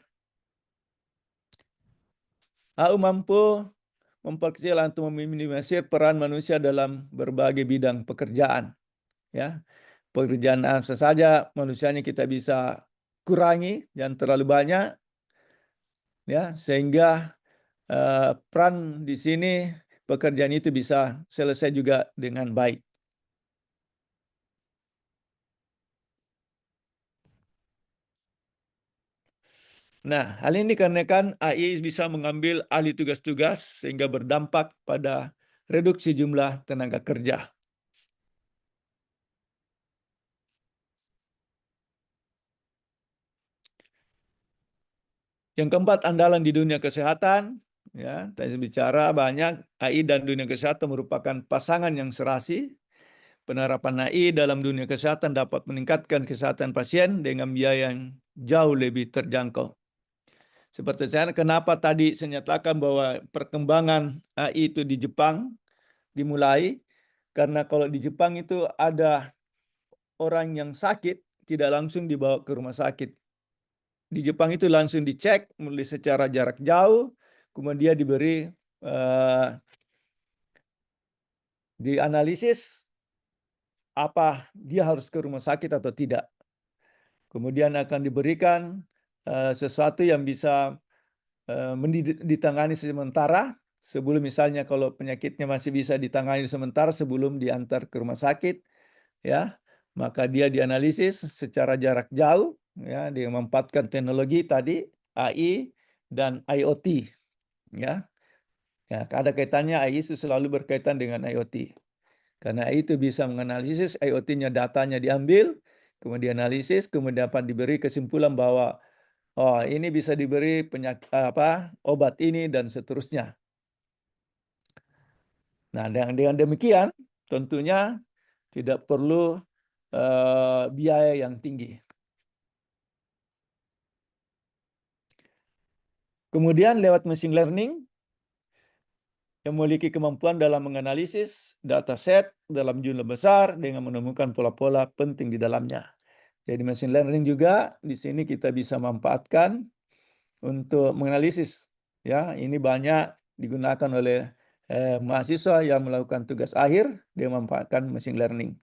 AI mampu memperkecil atau meminimalisir peran manusia dalam berbagai bidang pekerjaan. Ya, pekerjaan apa saja manusianya kita bisa kurangi, jangan terlalu banyak, ya, sehingga peran di sini pekerjaan itu bisa selesai juga dengan baik. Nah, hal ini dikarenakan AI bisa mengambil alih tugas-tugas sehingga berdampak pada reduksi jumlah tenaga kerja. Yang keempat, andalan di dunia kesehatan. Ya, tadi bicara banyak, AI dan dunia kesehatan merupakan pasangan yang serasi. Penerapan AI dalam dunia kesehatan dapat meningkatkan kesehatan pasien dengan biaya yang jauh lebih terjangkau. Seperti saya, kenapa tadi saya nyatakan bahwa perkembangan AI itu di Jepang dimulai, karena kalau di Jepang itu ada orang yang sakit, tidak langsung dibawa ke rumah sakit. Di Jepang itu langsung dicek mulai secara jarak jauh, kemudian diberi dianalisis apa dia harus ke rumah sakit atau tidak. Kemudian akan diberikan sesuatu yang bisa ditangani sementara sebelum, misalnya kalau penyakitnya masih bisa ditangani sementara sebelum diantar ke rumah sakit, ya. maka dia dianalisis secara jarak jauh, ya, dengan memanfaatkan teknologi tadi AI dan IoT, ya. Ya, ada kaitannya AI itu selalu berkaitan dengan IoT. Karena AI itu bisa menganalisis IoT-nya, datanya diambil, kemudian analisis, kemudian dapat diberi kesimpulan bahwa oh ini bisa diberi obat ini dan seterusnya. Nah, dengan demikian tentunya tidak perlu biaya yang tinggi. Kemudian lewat machine learning yang memiliki kemampuan dalam menganalisis dataset dalam jumlah besar dengan menemukan pola-pola penting di dalamnya. Jadi machine learning juga di sini kita bisa manfaatkan untuk menganalisis. Ya, ini banyak digunakan oleh mahasiswa yang melakukan tugas akhir dengan memanfaatkan machine learning.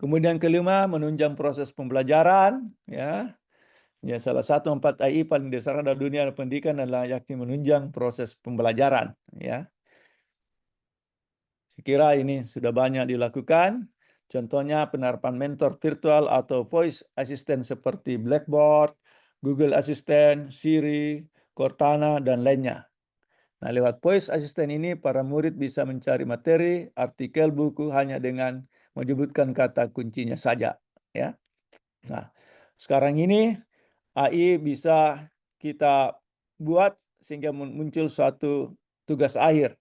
Kemudian kelima, menunjang proses pembelajaran. Ya, salah satu 4 AI paling dasar dalam dunia pendidikan adalah yakni menunjang proses pembelajaran. Ya, saya kira ini sudah banyak dilakukan. Contohnya penerapan mentor virtual atau voice assistant seperti Blackboard, Google Assistant, Siri, Cortana, dan lainnya. Nah, lewat voice assistant ini para murid bisa mencari materi, artikel, buku hanya dengan menyebutkan kata kuncinya saja. Ya. Nah, sekarang ini AI bisa kita buat sehingga muncul suatu tugas akhir.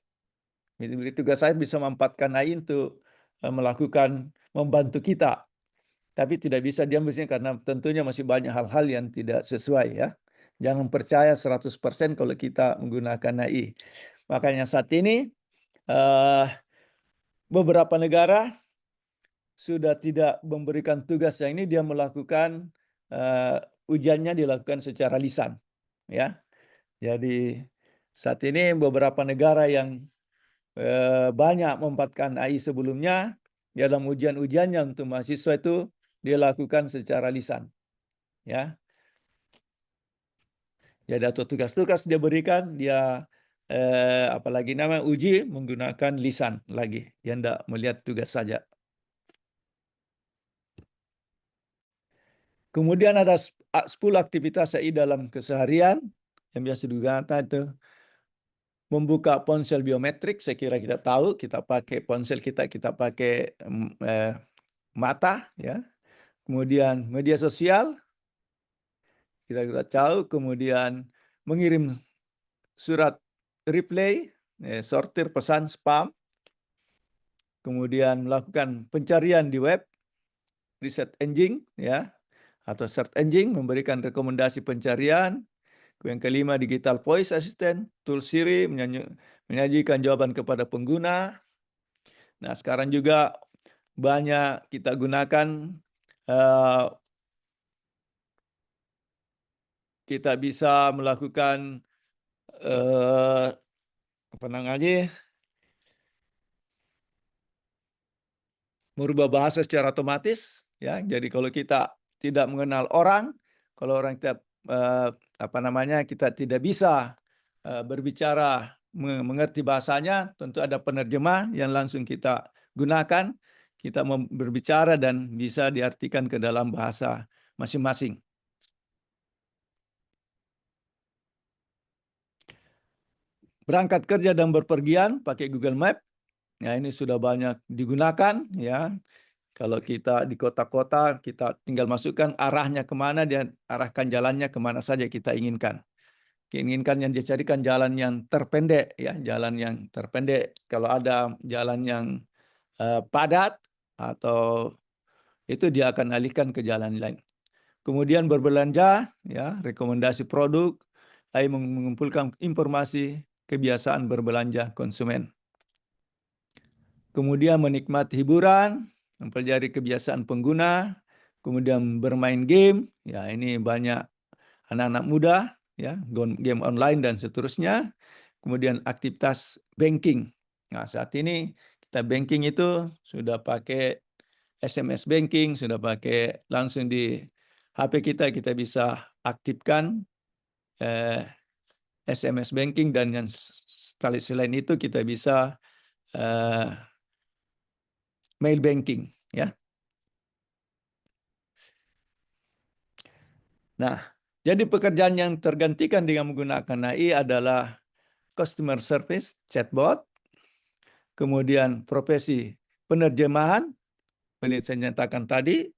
Jadi tugas akhir bisa memanfaatkan AI untuk membantu kita. Tapi tidak bisa diam di sini karena tentunya masih banyak hal-hal yang tidak sesuai, ya. Jangan percaya 100% kalau kita menggunakan AI. Makanya saat ini beberapa negara sudah tidak memberikan tugas yang ini, dia melakukan ujiannya dilakukan secara lisan, ya. Jadi saat ini beberapa negara yang banyak memanfaatkan AI sebelumnya, dalam ujian-ujiannya untuk mahasiswa itu dia lakukan secara lisan, ya. Jadi atau tugas-tugas dia berikan, dia apalagi uji menggunakan lisan lagi, dia tidak melihat tugas saja. Kemudian ada 10 aktivitas AI dalam keseharian yang biasa digunakan itu membuka ponsel biometrik. Saya kira kita tahu, kita pakai ponsel kita pakai mata, ya. Kemudian media sosial, kita tahu. Kemudian mengirim surat replay, sortir pesan spam. Kemudian melakukan pencarian di web, research engine, ya, atau search engine memberikan rekomendasi pencarian. Yang kelima, digital voice assistant, tool Siri menyajikan jawaban kepada pengguna. Nah, sekarang juga banyak kita gunakan, kita bisa melakukan merubah bahasa secara otomatis, ya. Jadi kalau kita tidak mengenal orang, kalau orang kita kita tidak bisa berbicara mengerti bahasanya, tentu ada penerjemah yang langsung kita gunakan. Kita berbicara dan bisa diartikan ke dalam bahasa masing-masing. Berangkat kerja dan berpergian pakai Google Map. Ya, ini sudah banyak digunakan, ya. Kalau kita di kota-kota, kita tinggal masukkan arahnya kemana, dan arahkan jalannya kemana saja kita inginkan. Yang dicarikan jalan yang terpendek, ya, jalan yang terpendek. Kalau ada jalan yang padat atau itu dia akan alihkan ke jalan lain. Kemudian berbelanja, ya, rekomendasi produk, mengumpulkan informasi kebiasaan berbelanja konsumen. Kemudian menikmati hiburan, mempelajari kebiasaan pengguna, kemudian bermain game, ya, ini banyak anak-anak muda, ya, game online dan seterusnya. Kemudian aktivitas banking. Nah, saat ini kita banking itu sudah pakai SMS banking, sudah pakai langsung di HP kita bisa aktifkan SMS banking, dan yang selain itu kita bisa mail banking, ya. Nah, jadi pekerjaan yang tergantikan dengan menggunakan AI adalah customer service, chatbot, kemudian profesi penerjemahan, seperti saya nyatakan tadi,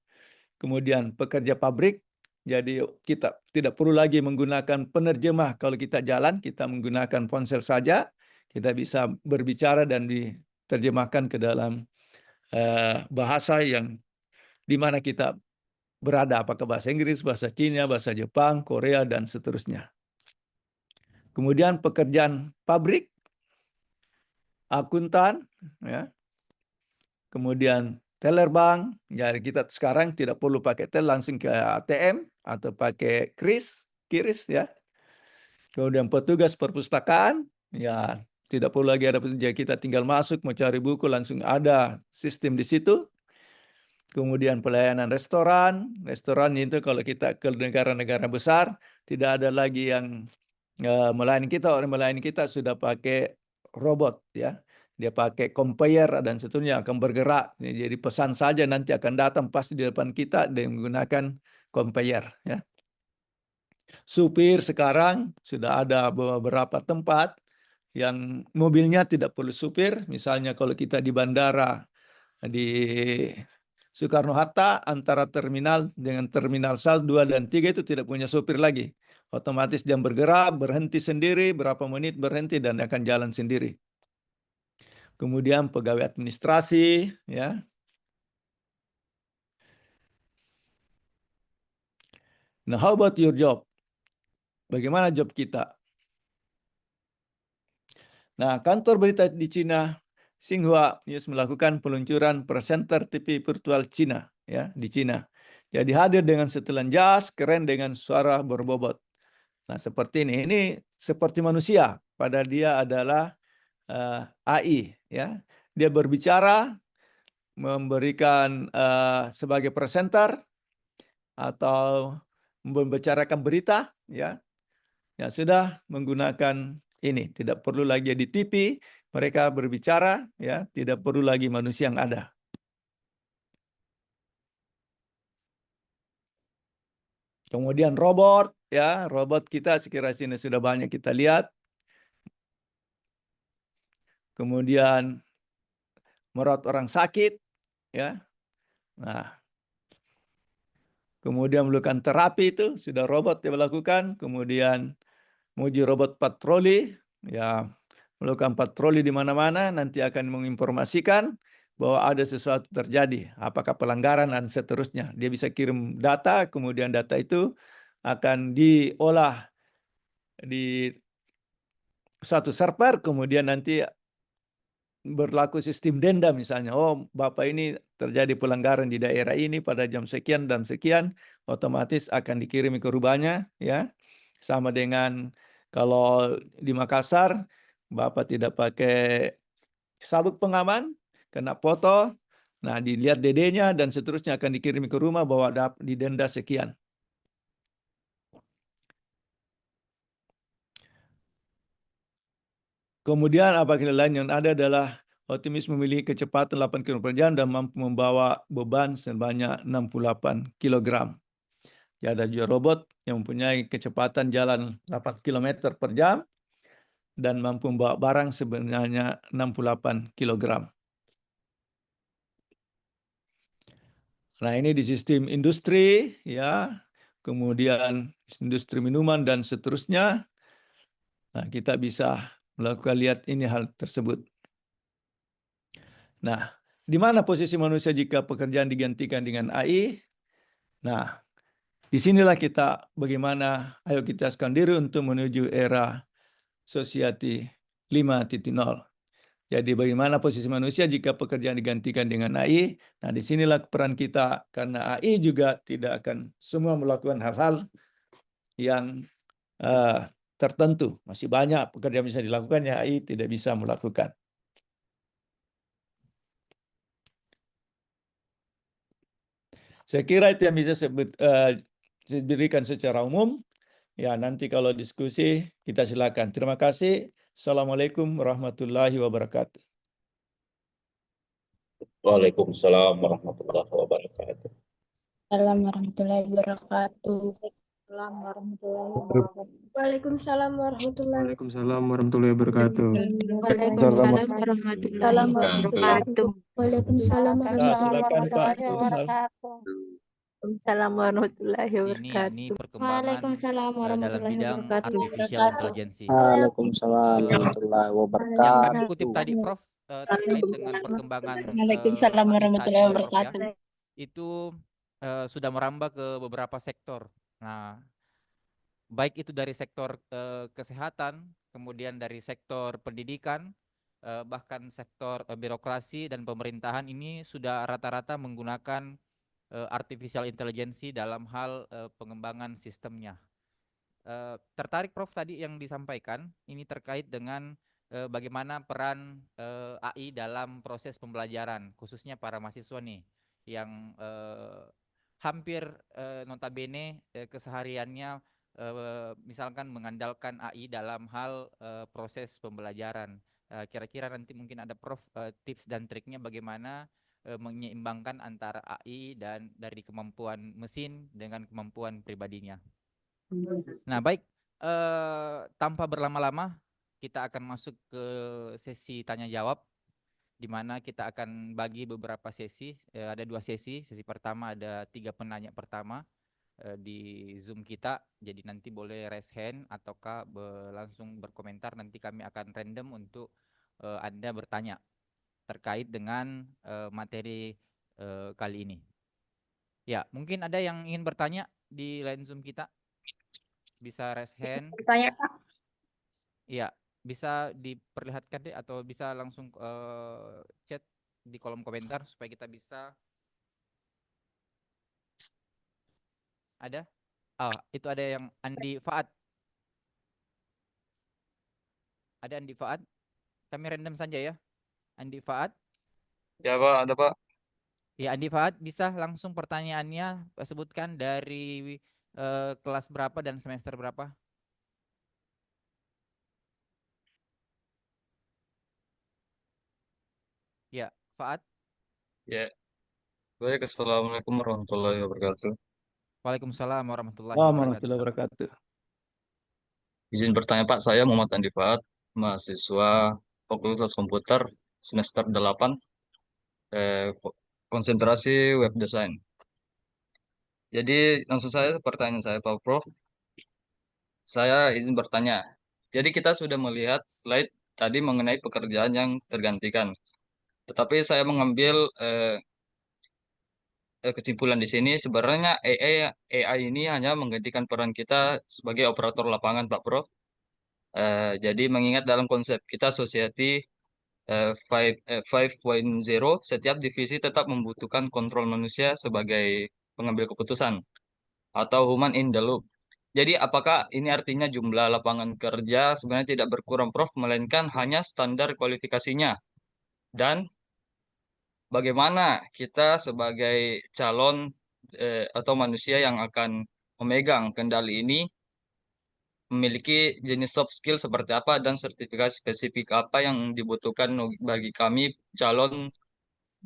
kemudian pekerja pabrik. Jadi kita tidak perlu lagi menggunakan penerjemah kalau kita jalan, kita menggunakan ponsel saja, kita bisa berbicara dan diterjemahkan ke dalam bahasa yang di mana kita berada, apakah bahasa Inggris, bahasa Cina, bahasa Jepang, Korea, dan seterusnya. Kemudian pekerjaan pabrik, akuntan, ya. Kemudian teller bank, jadi kita sekarang tidak perlu pakai teller, langsung ke ATM atau pakai QRIS, ya. Kemudian petugas perpustakaan, ya tidak perlu lagi ada pekerja, kita tinggal masuk mau cari buku langsung ada sistem di situ. Kemudian pelayanan restoran itu kalau kita ke negara-negara besar tidak ada lagi yang melayani kita, orang melayani kita sudah pakai robot, ya. Dia pakai conveyor dan seterusnya akan bergerak. Jadi pesan saja nanti akan datang pasti di depan kita dengan menggunakan conveyor, ya. Supir sekarang sudah ada beberapa tempat yang mobilnya tidak perlu supir. Misalnya kalau kita di bandara di Soekarno-Hatta antara terminal dengan terminal 1, 2, dan 3 itu tidak punya supir lagi. Otomatis dia bergerak, berhenti sendiri, berapa menit berhenti dan akan jalan sendiri. Kemudian pegawai administrasi, ya. Nah, how about your job? Bagaimana job kita? Nah, kantor berita di Cina, Xinhua News melakukan peluncuran presenter TV virtual Cina, ya, di Cina. Jadi hadir dengan setelan jas, keren dengan suara berbobot. Nah, seperti ini. Ini seperti manusia, pada dia adalah AI, ya. Dia berbicara, memberikan sebagai presenter atau membicarakan berita, ya. Ya sudah menggunakan ini, tidak perlu lagi di TV, mereka berbicara, ya, tidak perlu lagi manusia yang ada. Kemudian robot, ya, robot kita sekiranya sini sudah banyak kita lihat. Kemudian merawat orang sakit, ya. Nah, kemudian melakukan terapi itu sudah robot yang melakukan. Kemudian menguji robot patroli, ya, melakukan patroli di mana-mana, nanti akan menginformasikan bahwa ada sesuatu terjadi, apakah pelanggaran dan seterusnya. Dia bisa kirim data, kemudian data itu akan diolah di suatu server, kemudian nanti berlaku sistem denda misalnya. Oh, Bapak ini terjadi pelanggaran di daerah ini pada jam sekian dan sekian, otomatis akan dikirim ke rumahnya, ya. Sama dengan kalau di Makassar, Bapak tidak pakai sabuk pengaman, kena foto, nah dilihat DD-nya dan seterusnya akan dikirim ke rumah bahwa didenda sekian. Kemudian apabila lain yang ada adalah optimis memiliki kecepatan 8 km per jam dan mampu membawa beban sebanyak 68 kg. Ya, ada juga robot yang mempunyai kecepatan jalan 8 km per jam dan mampu membawa barang sebenarnya 68 kg. Nah, ini di sistem industri, ya, kemudian industri minuman dan seterusnya. Nah, kita bisa melakukan lihat ini hal tersebut. Nah, di mana posisi manusia jika pekerjaan digantikan dengan AI? Nah, disinilah kita bagaimana, ayo kita siapkan diri untuk menuju era Society 5.0. Jadi bagaimana posisi manusia jika pekerjaan digantikan dengan AI? Nah, disinilah peran kita, karena AI juga tidak akan semua melakukan hal-hal yang tertentu. Masih banyak pekerjaan bisa dilakukan yang AI tidak bisa melakukan. Saya kira itu yang bisa saya berikan secara umum. Ya, nanti kalau diskusi kita silakan. Terima kasih. Assalamualaikum warahmatullahi wabarakatuh. Waalaikumsalam warahmatullahi wabarakatuh. Assalamualaikum warahmatullahi wabarakatuh. Assalamualaikum warahmatullahi wabarakatuh. Waalaikumsalam warahmatullahi Waalaikumsalam warahmatullahi wabarakatuh. Waalaikumsalam warahmatullahi wabarakatuh. Waalaikumsalam Nah, warahmatullahi silakan Pak Tusal. Waalaikumsalam warahmatullahi Ini wabarakatuh. perkembangan Waalaikumsalam dalam warahmatullahi bidang wabarakatuh. artificial intelligence. Waalaikumsalam Eh, warahmatullahi Yang wabarakatuh. kami kutip tadi, Prof, terkait dengan perkembangan Waalaikumsalam AI warahmatullahi saat ini, Prof, ya, wabarakatuh. itu sudah merambah ke beberapa sektor. Nah, baik itu dari sektor kesehatan, kemudian dari sektor pendidikan, bahkan sektor birokrasi dan pemerintahan ini sudah rata-rata menggunakan artificial intelligence dalam hal pengembangan sistemnya. Tertarik Prof tadi yang disampaikan ini terkait dengan bagaimana peran AI dalam proses pembelajaran, khususnya para mahasiswa nih yang hampir notabene kesehariannya misalkan mengandalkan AI dalam hal proses pembelajaran. Kira-kira nanti mungkin ada Prof tips dan triknya bagaimana menyeimbangkan antara AI dan dari kemampuan mesin dengan kemampuan pribadinya. Nah, baik, tanpa berlama-lama kita akan masuk ke sesi tanya jawab, di mana kita akan bagi beberapa sesi. Ada 2 sesi. Sesi pertama ada 3 penanya pertama di Zoom kita. Jadi nanti boleh raise hand ataukah langsung berkomentar. Nanti kami akan random untuk Anda bertanya terkait dengan materi kali ini. Ya, mungkin ada yang ingin bertanya di line Zoom kita. Bisa raise hand. Bertanya, Pak. Iya, bisa diperlihatkan deh atau bisa langsung chat di kolom komentar supaya kita bisa. Ada? Oh, itu ada yang Andi Faad. Ada Andi Faad? Kami random saja ya. Andi Faad. Ya Pak, ada Pak. Ya, Andi Faad bisa langsung pertanyaannya sebutkan dari kelas berapa dan semester berapa? Ya, Faad. Ya, baik. Assalamualaikum warahmatullahi wabarakatuh. Waalaikumsalam warahmatullahi Warahmatullahi wabarakatuh. wabarakatuh. Izin bertanya Pak, saya Muhammad Andi Faat, mahasiswa Fakultas Komputer semester 8, konsentrasi web design. Jadi langsung saya pertanyaan saya Pak Prof. Saya izin bertanya. Jadi kita sudah melihat slide tadi mengenai pekerjaan yang tergantikan. Tetapi saya mengambil kesimpulan di sini sebenarnya AI ini hanya menggantikan peran kita sebagai operator lapangan, Pak Prof. Jadi mengingat dalam konsep kita society 5.0, setiap divisi tetap membutuhkan kontrol manusia sebagai pengambil keputusan atau human in the loop. Jadi apakah ini artinya jumlah lapangan kerja sebenarnya tidak berkurang, Prof, melainkan hanya standar kualifikasinya? Dan bagaimana kita sebagai calon atau manusia yang akan memegang kendali ini memiliki jenis soft skill seperti apa dan sertifikasi spesifik apa yang dibutuhkan bagi kami calon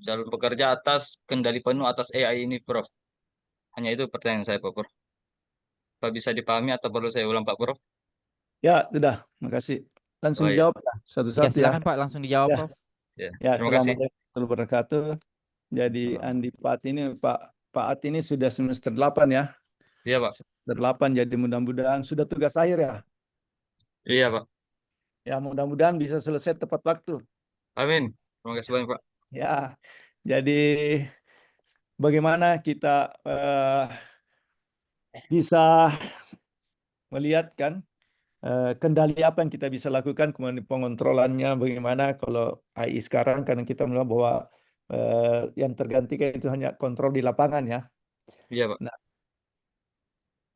pekerja atas kendali penuh atas AI ini, Prof. Hanya itu pertanyaan saya, Pak Prof. Apa bisa dipahami atau perlu saya ulang, Pak Prof? Ya, sudah. Makasih. Langsung Oh iya, dijawab ya, Ya, satu-satu ya. silakan Pak, langsung dijawab, Ya. Prof. ya. Ya, Terima kasih. Assalamualaikum warahmatullahi wabarakatuh. Jadi Andi Faat ini Pak At ini sudah semester 8 ya. Iya, Pak. Semester 8, jadi mudah-mudahan sudah tugas akhir ya. Iya, Pak. Ya, mudah-mudahan bisa selesai tepat waktu. Amin. Terima kasih banyak, Pak. Ya, jadi bagaimana kita bisa melihat kan kendali apa yang kita bisa lakukan, kemudian pengontrolannya bagaimana kalau AI sekarang, karena kita melihat bahwa yang tergantikan itu hanya kontrol di lapangan ya. Iya, Pak. Nah,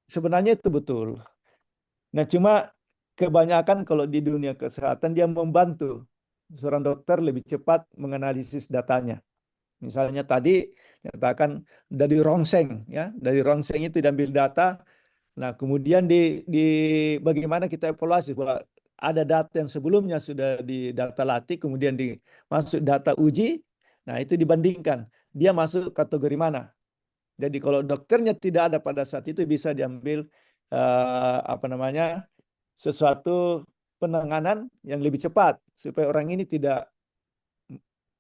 sebenarnya itu betul. Nah, cuma kebanyakan kalau di dunia kesehatan dia membantu seorang dokter lebih cepat menganalisis datanya. Misalnya tadi nyatakan dari rongseng ya, dari rongseng itu diambil data. Nah, kemudian di bagaimana kita evaluasi bahwa ada data yang sebelumnya sudah di data latih, kemudian dimasuk data uji. Nah, itu dibandingkan dia masuk kategori mana. Jadi kalau dokternya tidak ada pada saat itu bisa diambil sesuatu penanganan yang lebih cepat supaya orang ini tidak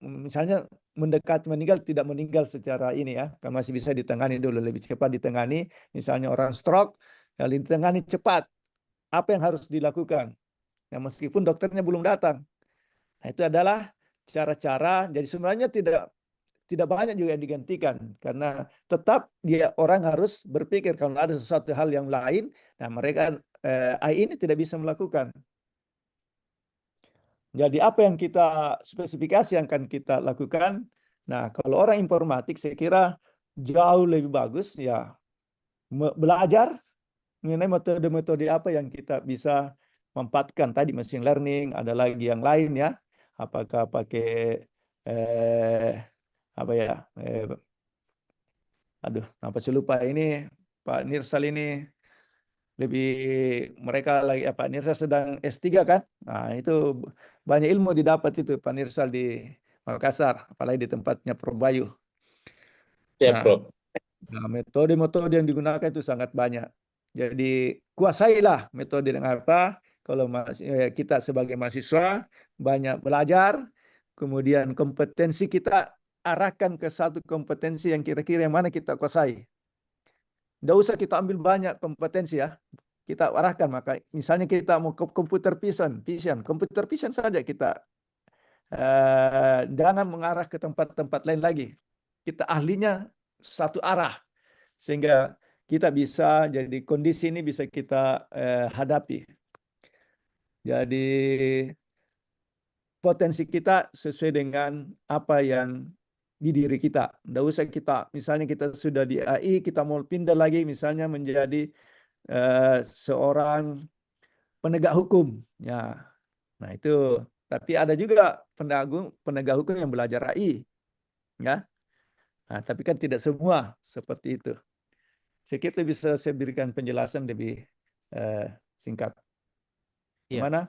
misalnya mendekat meninggal, tidak meninggal secara ini ya, kan masih bisa ditangani dulu, lebih cepat ditangani. Misalnya orang stroke, ya ditangani cepat. Apa yang harus dilakukan? Ya, meskipun dokternya belum datang. Nah, itu adalah cara-cara. Jadi sebenarnya tidak banyak juga yang digantikan karena tetap dia orang harus berpikir kalau ada sesuatu hal yang lain. Nah, mereka AI ini tidak bisa melakukan. Jadi apa yang kita spesifikasi yang akan kita lakukan? Nah, kalau orang informatik saya kira jauh lebih bagus ya belajar mengenai metode-metode apa yang kita bisa manfaatkan. Tadi machine learning, ada lagi yang lain ya. Apakah pakai apa sih lupa ini Pak Nirsal ini lebih mereka lagi Pak Nirsal sedang S3 kan. Nah, itu banyak ilmu didapat itu Pak Nirsal di Makassar, apalagi di tempatnya Prof Bayu. Siap, Nah, Prof. metode-metode yang digunakan itu sangat banyak. Jadi kuasailah metode dengan apa. Kalau kita sebagai mahasiswa banyak belajar, kemudian kompetensi kita arahkan ke satu kompetensi yang kira-kira yang mana kita kuasai. Tidak usah kita ambil banyak kompetensi ya. Kita arahkan, maka misalnya kita mau ke computer vision saja kita jangan mengarah ke tempat-tempat lain lagi. Kita ahlinya satu arah sehingga kita bisa jadi kondisi ini bisa kita hadapi. Jadi potensi kita sesuai dengan apa yang di diri kita. Tidak usah kita, misalnya kita sudah di AI, kita mau pindah lagi misalnya menjadi seorang penegak hukum. Ya, nah itu. Tapi ada juga penegak hukum yang belajar AI, ya. Nah, tapi kan tidak semua seperti itu. Saya kira bisa saya berikan penjelasan lebih singkat. Iya, Gimana?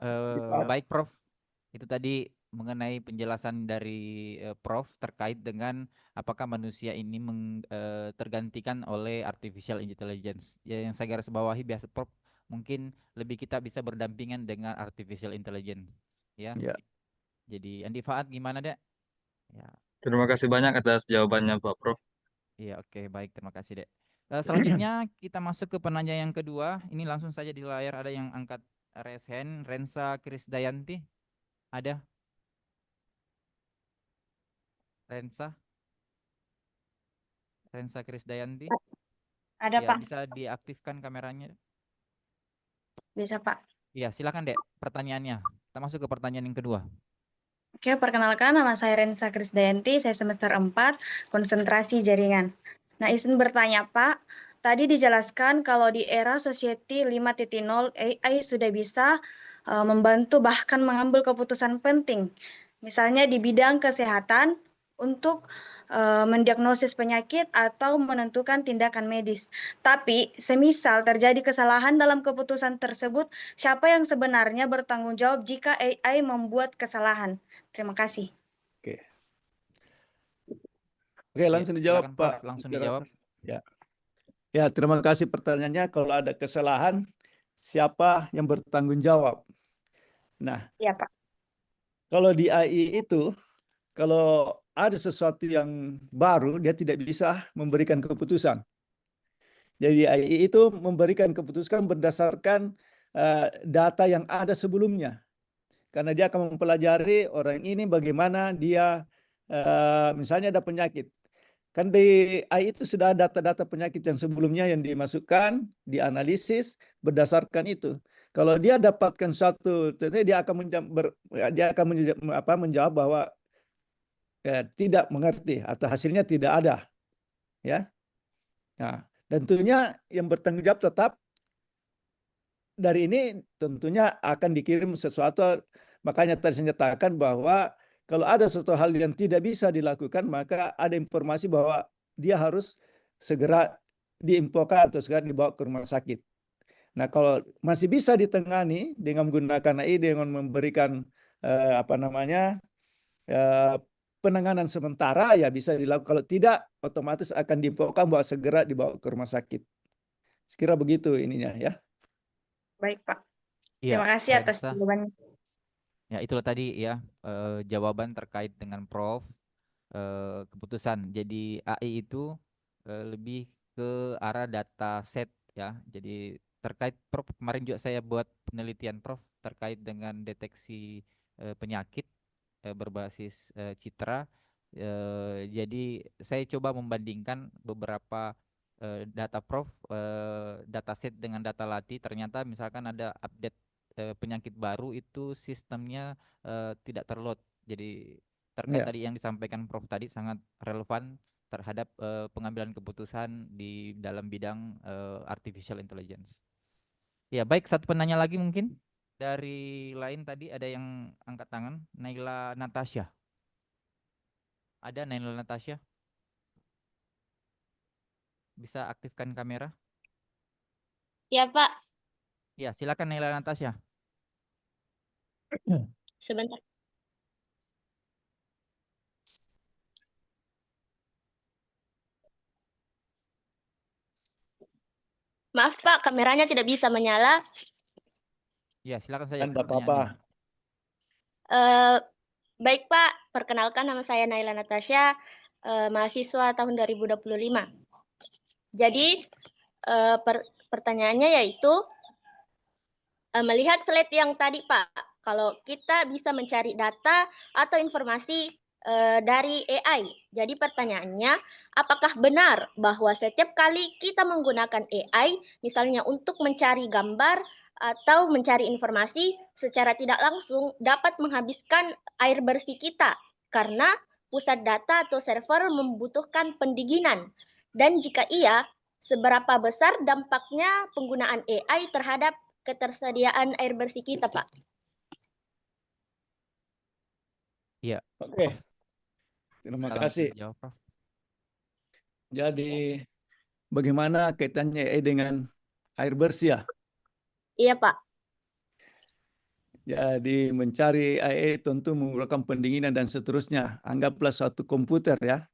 baik Prof. Itu tadi mengenai penjelasan dari Prof terkait dengan apakah manusia ini tergantikan oleh artificial intelligence. Ya, yang saya garis bawahi biasa Prof, mungkin lebih kita bisa berdampingan dengan artificial intelligence. Ya. Ya. Jadi Andi Faat gimana Dek? Ya. Terima kasih banyak atas jawabannya Pak Prof. Iya, oke, baik, terima kasih Dek. Selanjutnya kita masuk ke penanya yang kedua. Ini langsung saja di layar ada yang angkat raise hand, Rensa Krisdayanti. Ada? Rensa Krisdayanti. Ada, Ya, Pak. bisa diaktifkan kameranya. Bisa, Pak. Iya, silakan Dek, pertanyaannya. Kita masuk ke pertanyaan yang kedua. Oke, perkenalkan nama saya Rensa Krisdayanti, saya semester 4, konsentrasi jaringan. Nah, izin bertanya, Pak. Tadi dijelaskan kalau di era Society 5.0 AI sudah bisa membantu bahkan mengambil keputusan penting. Misalnya di bidang kesehatan untuk mendiagnosis penyakit atau menentukan tindakan medis. Tapi, semisal terjadi kesalahan dalam keputusan tersebut, siapa yang sebenarnya bertanggung jawab jika AI membuat kesalahan? Terima kasih. Oke, langsung dijawab silakan, Prof. Pak. Langsung dijawab. Ya. Ya, terima kasih pertanyaannya. Kalau ada kesalahan, siapa yang bertanggung jawab? Nah, Ya, Pak. kalau di AI itu, kalau ada sesuatu yang baru, dia tidak bisa memberikan keputusan. Jadi AI itu memberikan keputusan berdasarkan data yang ada sebelumnya. Karena dia akan mempelajari orang ini bagaimana dia, misalnya ada penyakit. Kan di AI itu sudah ada data-data penyakit yang sebelumnya yang dimasukkan, dianalisis berdasarkan itu. Kalau dia dapatkan satu, dia akan menjawab bahwa tidak mengerti atau hasilnya tidak ada, ya. Nah, tentunya yang bertanggung jawab tetap dari ini tentunya akan dikirim sesuatu. Makanya tadi saya nyatakan bahwa kalau ada sesuatu hal yang tidak bisa dilakukan, maka ada informasi bahwa dia harus segera diinfokan atau segera dibawa ke rumah sakit. Nah, kalau masih bisa ditangani dengan menggunakan AI dengan memberikan penanganan sementara ya bisa dilakukan. Kalau tidak, otomatis akan diinfokan bahwa segera dibawa ke rumah sakit. Sekira begitu ininya ya. Baik, Pak. Iya, Terima kasih atas Rensa. jawabannya. Ya, itulah tadi ya jawaban terkait dengan Prof keputusan. Jadi AI itu lebih ke arah data set ya. Jadi terkait Prof kemarin juga saya buat penelitian Prof terkait dengan deteksi penyakit berbasis citra. Jadi saya coba membandingkan beberapa data Prof, dataset dengan data latih. Ternyata misalkan ada update penyakit baru itu sistemnya tidak terload. Jadi terkait Ya. tadi yang disampaikan Prof tadi sangat relevan terhadap pengambilan keputusan di dalam bidang artificial intelligence. Ya, baik, satu penanya lagi mungkin dari lain tadi ada yang angkat tangan, Naila Natasha. Ada Naila Natasha? Bisa aktifkan kamera? Ya, Pak. Ya, silakan Naila Natasha. Sebentar. Maaf, Pak, kameranya tidak bisa menyala. Ya, silakan saja Tidak pertanyaannya. apa-apa. Baik, Pak. Perkenalkan, nama saya Naila Natasha, mahasiswa tahun 2025. Jadi, pertanyaannya yaitu, melihat slide yang tadi, Pak, kalau kita bisa mencari data atau informasi dari AI. Jadi pertanyaannya, apakah benar bahwa setiap kali kita menggunakan AI, misalnya untuk mencari gambar atau mencari informasi, secara tidak langsung dapat menghabiskan air bersih kita karena pusat data atau server membutuhkan pendinginan? Dan jika iya, seberapa besar dampaknya penggunaan AI terhadap ketersediaan air bersih kita, Pak? Iya. Oke. Terima Silakan kasih. dijawab, Prof. Jadi bagaimana kaitannya dengan air bersih ya? Iya, Pak. Jadi mencari AI tentu menggunakan pendinginan dan seterusnya. Anggaplah suatu komputer ya.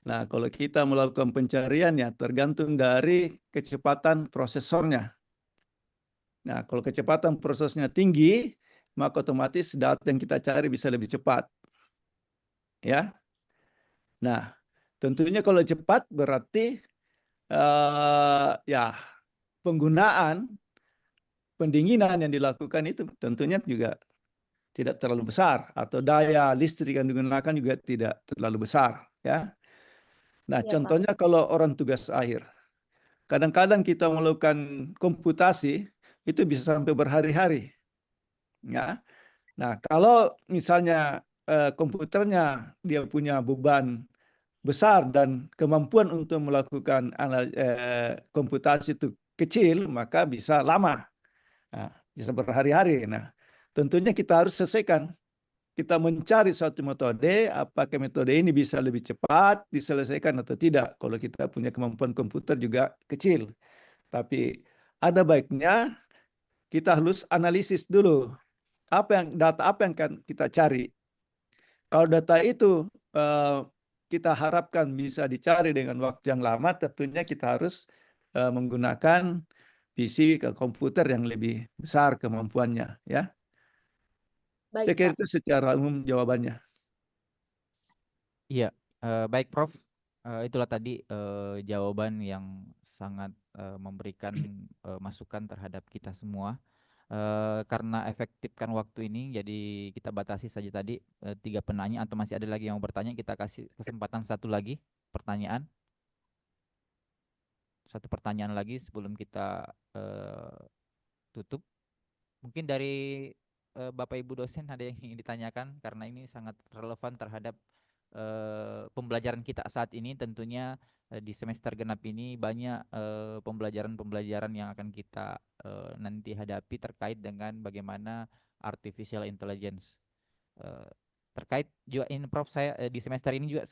Nah, kalau kita melakukan pencarian ya tergantung dari kecepatan prosesornya. Nah, kalau kecepatan prosesnya tinggi, maka otomatis data yang kita cari bisa lebih cepat. Ya. Nah, tentunya kalau cepat berarti ya penggunaan pendinginan yang dilakukan itu tentunya juga tidak terlalu besar atau daya listrik yang digunakan juga tidak terlalu besar ya. Nah, Iya, Pak. contohnya kalau orang tugas akhir. Kadang-kadang kita melakukan komputasi itu bisa sampai berhari-hari. Ya. Nah, kalau misalnya komputernya dia punya beban besar dan kemampuan untuk melakukan komputasi itu kecil, maka bisa lama. Nah, bisa berhari-hari. Nah, tentunya kita harus sesuaikan. Kita mencari suatu metode, apakah metode ini bisa lebih cepat diselesaikan atau tidak. Kalau kita punya kemampuan komputer juga kecil. Tapi ada baiknya kita harus analisis dulu. Data apa yang akan kita cari. Kalau data itu kita harapkan bisa dicari dengan waktu yang lama, tentunya kita harus menggunakan PC ke komputer yang lebih besar kemampuannya. Ya. Baik, Saya kira Pak. itu secara umum jawabannya. Iya, baik Prof. Itulah tadi jawaban yang sangat memberikan masukan terhadap kita semua. Karena efektifkan waktu ini, jadi kita batasi saja tadi 3 penanya. Atau masih ada lagi yang mau bertanya? Kita kasih kesempatan satu lagi pertanyaan. Satu pertanyaan lagi sebelum kita tutup. Mungkin dari Bapak Ibu dosen ada yang ingin ditanyakan karena ini sangat relevan terhadap pembelajaran kita saat ini. Tentunya di semester genap ini banyak pembelajaran-pembelajaran yang akan kita nanti hadapi terkait dengan bagaimana artificial intelligence. Terkait juga ini Prof, saya di semester ini juga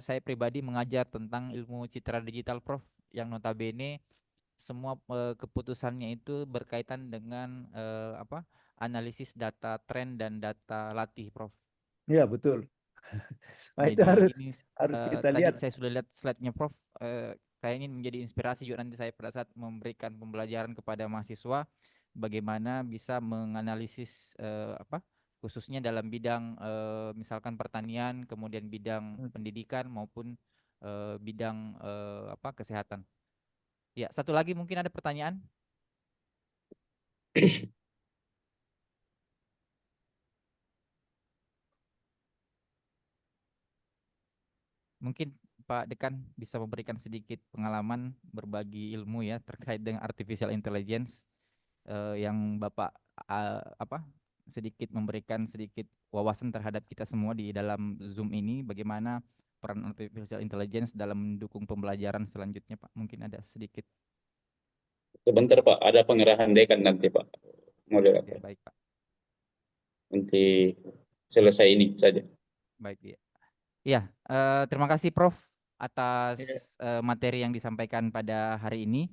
saya pribadi mengajar tentang ilmu citra digital Prof, yang notabene semua keputusannya itu berkaitan dengan analisis data tren dan data latih Prof. Iya, betul. Nah, itu Jadi harus ini kita tadi lihat. saya sudah lihat slide-nya Prof. Kayaknya menjadi inspirasi juga nanti saya pada saat memberikan pembelajaran kepada mahasiswa bagaimana bisa menganalisis khususnya dalam bidang misalkan pertanian, kemudian bidang pendidikan maupun bidang kesehatan. Ya, satu lagi mungkin ada pertanyaan? Mungkin Pak Dekan bisa memberikan sedikit pengalaman berbagi ilmu ya terkait dengan artificial intelligence yang Bapak sedikit memberikan sedikit wawasan terhadap kita semua di dalam Zoom ini, bagaimana peran artificial intelligence dalam mendukung pembelajaran selanjutnya Pak. Mungkin ada sedikit. Sebentar Pak, ada pengerahan dekan nanti Pak. Oke, baik Pak. Nanti selesai ini saja. Baik ya. Iya, terima kasih Prof atas materi yang disampaikan pada hari ini.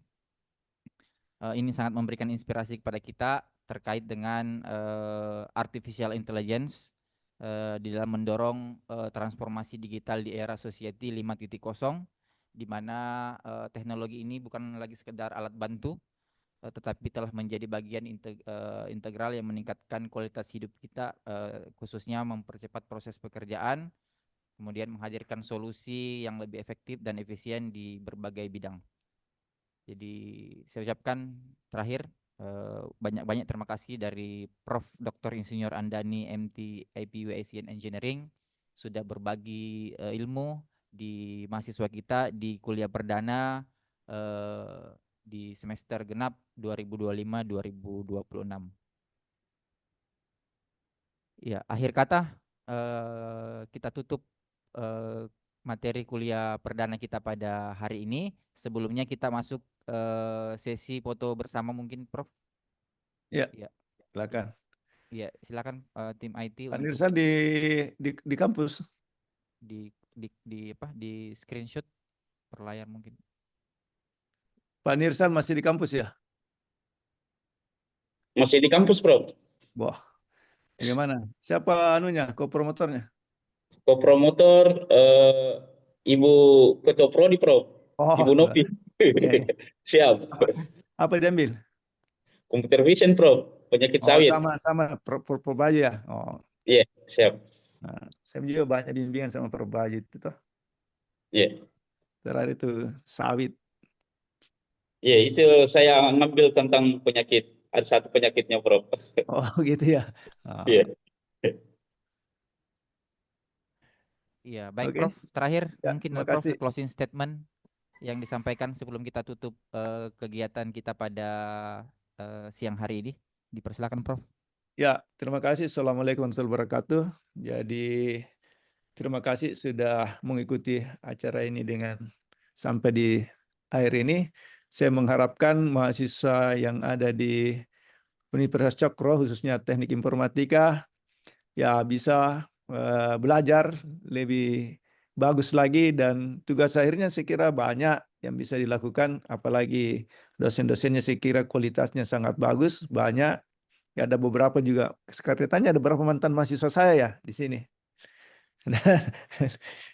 Ini sangat memberikan inspirasi kepada kita terkait dengan artificial intelligence di dalam mendorong transformasi digital di era society 5.0, di mana teknologi ini bukan lagi sekedar alat bantu, tetapi telah menjadi bagian integral yang meningkatkan kualitas hidup kita, khususnya mempercepat proses pekerjaan, kemudian menghadirkan solusi yang lebih efektif dan efisien di berbagai bidang. Jadi saya ucapkan terakhir banyak-banyak terima kasih dari Prof. Dr. Insinyur Andani MT IPU Asian Engineering sudah berbagi ilmu di mahasiswa kita di kuliah perdana di semester genap 2025-2026. Ya, akhir kata kita tutup materi kuliah perdana kita pada hari ini. Sebelumnya kita masuk sesi foto bersama mungkin Prof. Ya, Ya, silakan. ya silakan tim IT Pak untuk Nirsan di kampus. di screenshot per layar mungkin. Pak Nirsan masih di kampus ya? Masih di kampus, Prof. Wah, bagaimana? Siapa kopromotornya? Kopromotor Ibu Ketua Prodi, Prof. Oh, Ibu Novi. ya. Siap. Apa diambil? Computer Vision, Prof. Penyakit Oh, sawit. sama Perbayu ya? Oh. Iya, siap. Nah, saya juga banyak bimbingan sama Perbayu itu toh. Iya. Terakhir itu sawit. Iya, itu saya ngambil tentang penyakit. Ada satu penyakitnya, Prof. Oh, gitu ya. Oh. Iya. Iya, baik Oke. Prof. Terakhir Ya, mungkin terima Prof kasih. closing statement yang disampaikan sebelum kita tutup kegiatan kita pada siang hari ini. Dipersilakan Prof. Ya, terima kasih. Assalamualaikum warahmatullahi wabarakatuh. Jadi, terima kasih sudah mengikuti acara ini dengan sampai di akhir ini. Saya mengharapkan mahasiswa yang ada di Universitas Cokro, khususnya Teknik Informatika, ya bisa belajar lebih bagus lagi, dan tugas akhirnya saya kira banyak yang bisa dilakukan, apalagi dosen-dosennya saya kira kualitasnya sangat bagus, banyak. Ya, ada beberapa juga, sekarang tanya ada beberapa mantan mahasiswa saya ya di sini.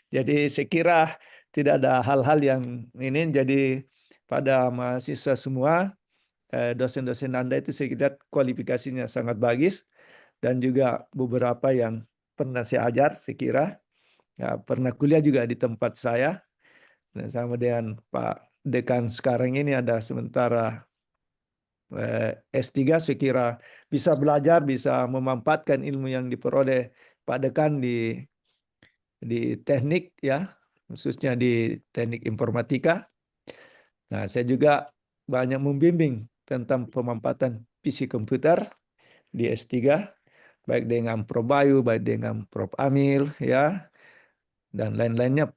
Jadi saya kira tidak ada hal-hal yang ini, jadi pada mahasiswa semua, dosen-dosen Anda itu saya kira kualifikasinya sangat bagus, dan juga beberapa yang pernah saya ajar, saya kira ya, pernah kuliah juga di tempat saya, dan sama dengan Pak Dekan sekarang ini ada sementara S3, saya kira bisa belajar, bisa memanfaatkan ilmu yang diperoleh Pak Dekan di teknik ya, khususnya di teknik informatika. Nah, saya juga banyak membimbing tentang pemanfaatan PC komputer di S3, baik dengan Prof. Bayu, baik dengan Prof. Amil ya, dan lain-lainnya,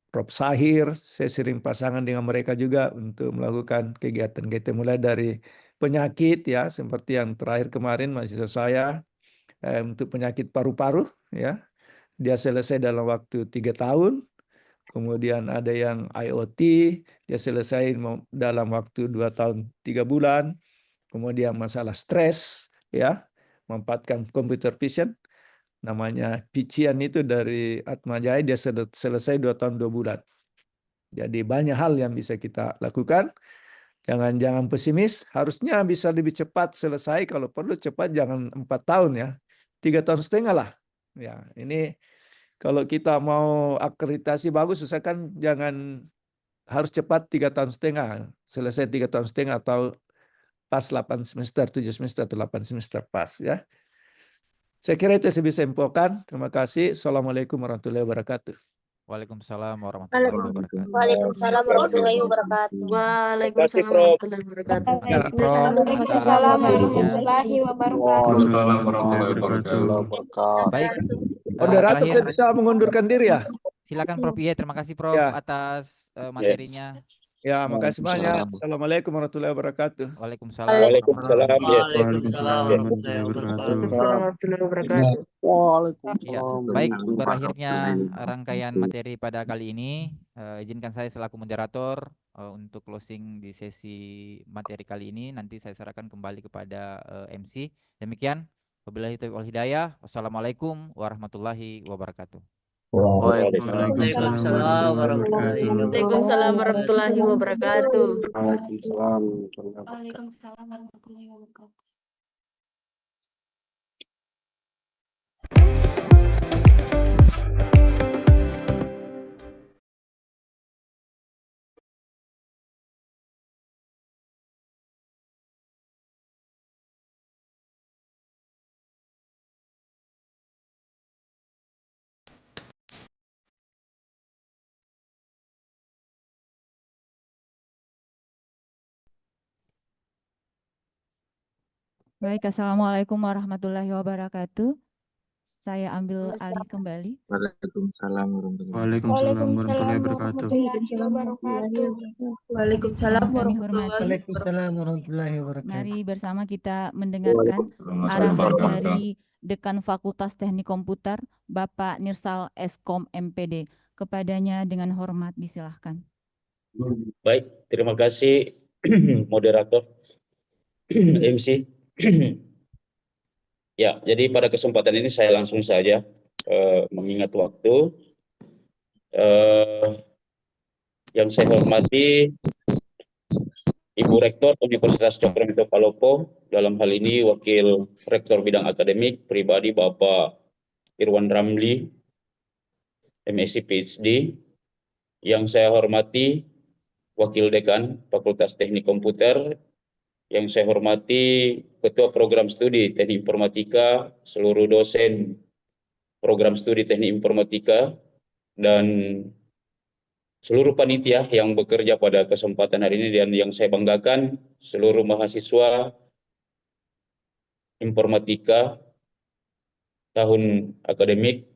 Prof. Sahir. Saya sering pasangan dengan mereka juga untuk melakukan kegiatan-kegiatan, mulai dari penyakit ya, seperti yang terakhir kemarin mahasiswa saya untuk penyakit paru-paru ya, dia selesai dalam waktu 3 tahun. Kemudian ada yang IoT, dia selesai dalam waktu 2 tahun 3 bulan. Kemudian masalah stres ya, memanfaatkan computer vision. namanya Pician itu dari Atmajaya, dia selesai 2 tahun 2 bulan. Jadi banyak hal yang bisa kita lakukan. Jangan pesimis, harusnya bisa lebih cepat selesai. Kalau perlu cepat, jangan 4 tahun ya, 3,5 tahun lah. Ya, ini kalau kita mau akreditasi bagus, usahakan jangan harus cepat 3,5 tahun, selesai 3,5 tahun atau pas 8 semester, 7 semester atau 8 semester pas ya. Saya kira itu yang saya bisa infokan. Terima kasih. Assalamualaikum warahmatullahi wabarakatuh. Waalaikumsalam warahmatullahi wabarakatuh. Waalaikumsalam warahmatullahi wabarakatuh. Waalaikumsalam Prof. warahmatullahi wabarakatuh. Terima kasih Prof atas Waalaikumsalam materinya. warahmatullahi wabarakatuh. Waalaikumsalam warahmatullahi wabarakatuh. Baik, Moderator, terakhir saya bisa mengundurkan diri ya? silakan Prof. Iya, terima kasih Prof Ya. atas materinya. Ya, makasih banyak. Assalamualaikum warahmatullahi wabarakatuh. Waalaikumsalam Waalaikumsalam. Ya. Waalaikumsalam warahmatullahi wabarakatuh. Warahmatullahi wabarakatuh. Ya, baik, berakhirnya rangkaian materi pada kali ini. Izinkan saya selaku moderator untuk closing di sesi materi kali ini. Nanti saya serahkan kembali kepada MC. Demikian, wabillahi taufiq wal hidayah. Wassalamualaikum warahmatullahi wabarakatuh. Waalaikumsalam warahmatullahi wabarakatuh. Waalaikumsalam warahmatullahi wabarakatuh. Waalaikumsalam. Waalaikumsalam warahmatullahi wabarakatuh. Baik, Assalamualaikum warahmatullahi wabarakatuh. Saya ambil alih kembali. Waalaikumsalam warahmatullahi Waalaikumsalam warahmatullahi wabarakatuh. Waalaikumsalam Yang kami hormati, Waalaikumsalam warahmatullahi wabarakatuh. mari bersama kita mendengarkan arahan dari Dekan Fakultas Teknik Komputer, Bapak Nirsal Eskom MPD. Kepadanya dengan hormat disilahkan. Baik, terima kasih moderator MC. Ya, jadi pada kesempatan ini saya langsung saja mengingat waktu. Yang saya hormati Ibu Rektor Universitas Cokroaminoto Palopo, dalam hal ini Wakil Rektor Bidang Akademik Pribadi Bapak Irwan Ramli, MSc PhD. Yang saya hormati Wakil Dekan Fakultas Teknik Komputer, yang saya hormati Ketua Program Studi Teknik Informatika, seluruh dosen Program Studi Teknik Informatika, dan seluruh panitia yang bekerja pada kesempatan hari ini, dan yang saya banggakan seluruh mahasiswa Informatika tahun akademik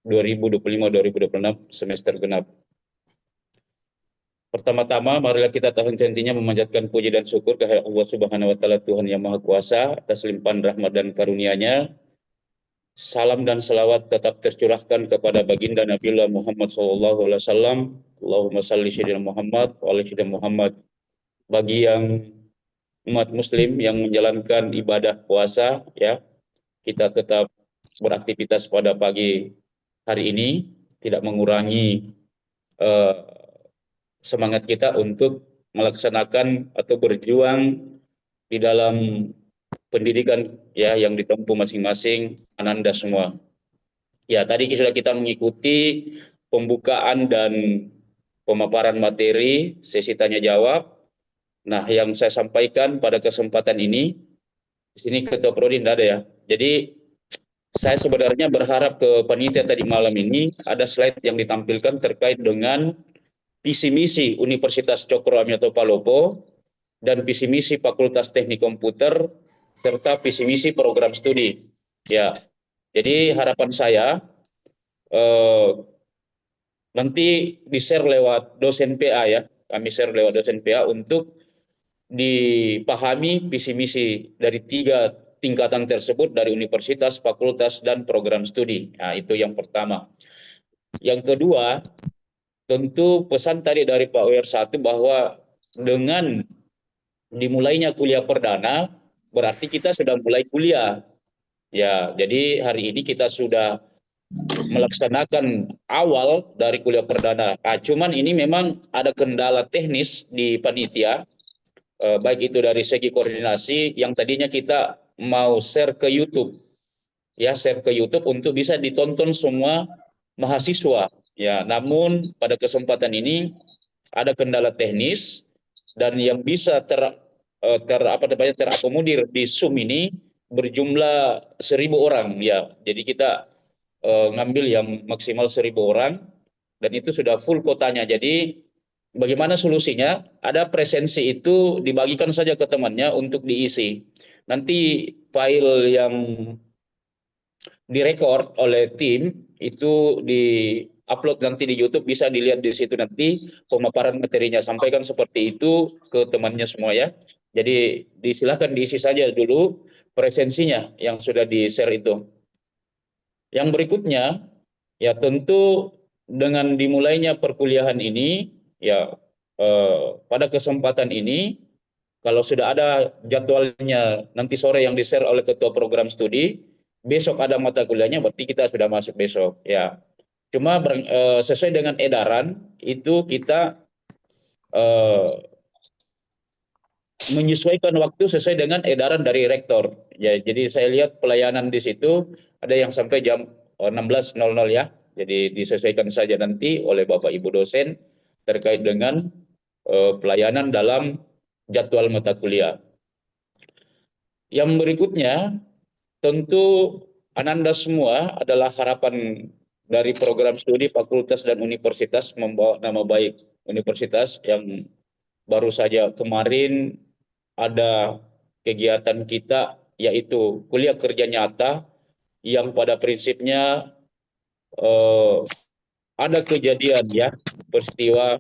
2025-2026 semester genap. Pertama-tama, marilah kita henti-hentinya memanjatkan puji dan syukur kehadirat Allah Subhanahu wa Ta'ala, Tuhan Yang Maha Kuasa, atas limpahan rahmat dan karunia-Nya. Salam dan selawat tetap tercurahkan kepada baginda Nabiullah Muhammad SAW. Allahumma salli sayyidina Muhammad wa ala sayyidina Muhammad. Bagi yang umat muslim yang menjalankan ibadah puasa, ya, kita tetap beraktivitas pada pagi hari ini, tidak mengurangi semangat kita untuk melaksanakan atau berjuang di dalam pendidikan, ya, yang ditempuh masing-masing ananda semua. Ya, tadi sudah kita mengikuti pembukaan dan pemaparan materi sesi tanya jawab. Nah, yang saya sampaikan pada kesempatan ini, di sini Ketua Prodi tidak ada ya. Jadi saya sebenarnya berharap ke panitia tadi malam ini ada slide yang ditampilkan terkait dengan visi misi Universitas Cokroaminoto Palopo dan visi misi Fakultas Teknik Komputer serta visi misi program studi. Ya, jadi harapan saya nanti di-share lewat dosen PA, ya. Kami share lewat dosen PA untuk dipahami visi misi dari 3 tingkatan tersebut, dari universitas, fakultas, dan program studi. Nah, itu yang pertama. Yang kedua, tentu pesan tadi dari Pak WR1 bahwa dengan dimulainya kuliah perdana berarti kita sudah mulai kuliah. Ya, jadi hari ini kita sudah melaksanakan awal dari kuliah perdana. Cuman ini memang ada kendala teknis di panitia, baik itu dari segi koordinasi yang tadinya kita mau share ke YouTube, ya share ke YouTube untuk bisa ditonton semua mahasiswa. Ya, namun pada kesempatan ini ada kendala teknis dan yang bisa terakomodir di Zoom ini berjumlah 1.000 orang ya. Jadi kita ngambil yang maksimal 1.000 orang dan itu sudah full kotanya. Jadi bagaimana solusinya? Ada presensi itu dibagikan saja ke temannya untuk diisi. Nanti file yang direkord oleh tim itu di-upload nanti di YouTube, bisa dilihat di situ nanti pemaparan materinya. Sampaikan seperti itu ke temannya semua ya. Jadi disilakan diisi saja dulu presensinya yang sudah di-share itu. Yang berikutnya, ya tentu dengan dimulainya perkuliahan ini, ya pada kesempatan ini, kalau sudah ada jadwalnya nanti sore yang di-share oleh ketua program studi, besok ada mata kuliahnya, berarti kita sudah masuk besok. Ya, cuma sesuai dengan edaran itu kita menyesuaikan waktu sesuai dengan edaran dari rektor. Ya, jadi saya lihat pelayanan di situ ada yang sampai jam 16.00 ya. Jadi disesuaikan saja nanti oleh Bapak Ibu dosen terkait dengan pelayanan dalam jadwal mata kuliah. Yang berikutnya, tentu Ananda semua adalah harapan dari program studi fakultas dan universitas membawa nama baik universitas yang baru saja kemarin ada kegiatan kita yaitu kuliah kerja nyata yang pada prinsipnya ada kejadian ya peristiwa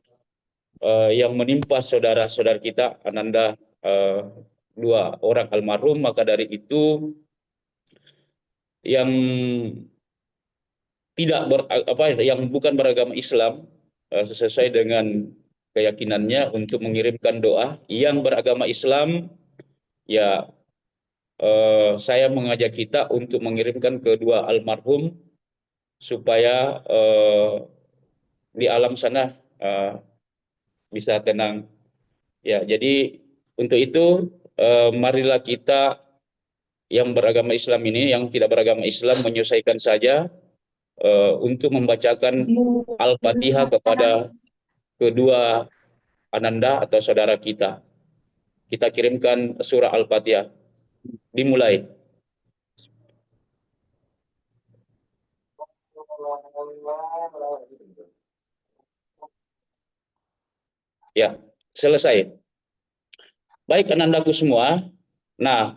yang menimpa saudara-saudara kita Ananda 2 orang almarhum, maka dari itu yang yang bukan beragama Islam sesuai dengan keyakinannya untuk mengirimkan doa, yang beragama Islam ya saya mengajak kita untuk mengirimkan kedua almarhum supaya di alam sana bisa tenang. Ya, jadi untuk itu marilah kita yang beragama Islam ini, yang tidak beragama Islam menyelesaikan saja untuk membacakan Al-Fatihah kepada kedua Ananda atau saudara kita. Kita kirimkan surah Al-Fatihah. Dimulai. Ya, selesai. Baik Anandaku semua. Nah,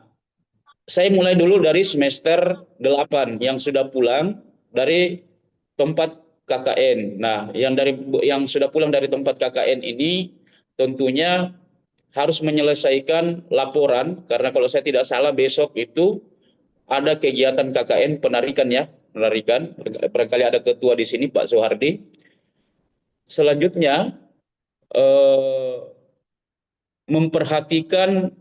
saya mulai dulu dari semester 8 yang sudah pulang dari tempat KKN. Nah, yang sudah pulang dari tempat KKN ini tentunya harus menyelesaikan laporan, karena kalau saya tidak salah besok itu ada kegiatan KKN penarikan ya, penarikan. Barangkali ada ketua di sini Pak Soehardi. Selanjutnya memperhatikan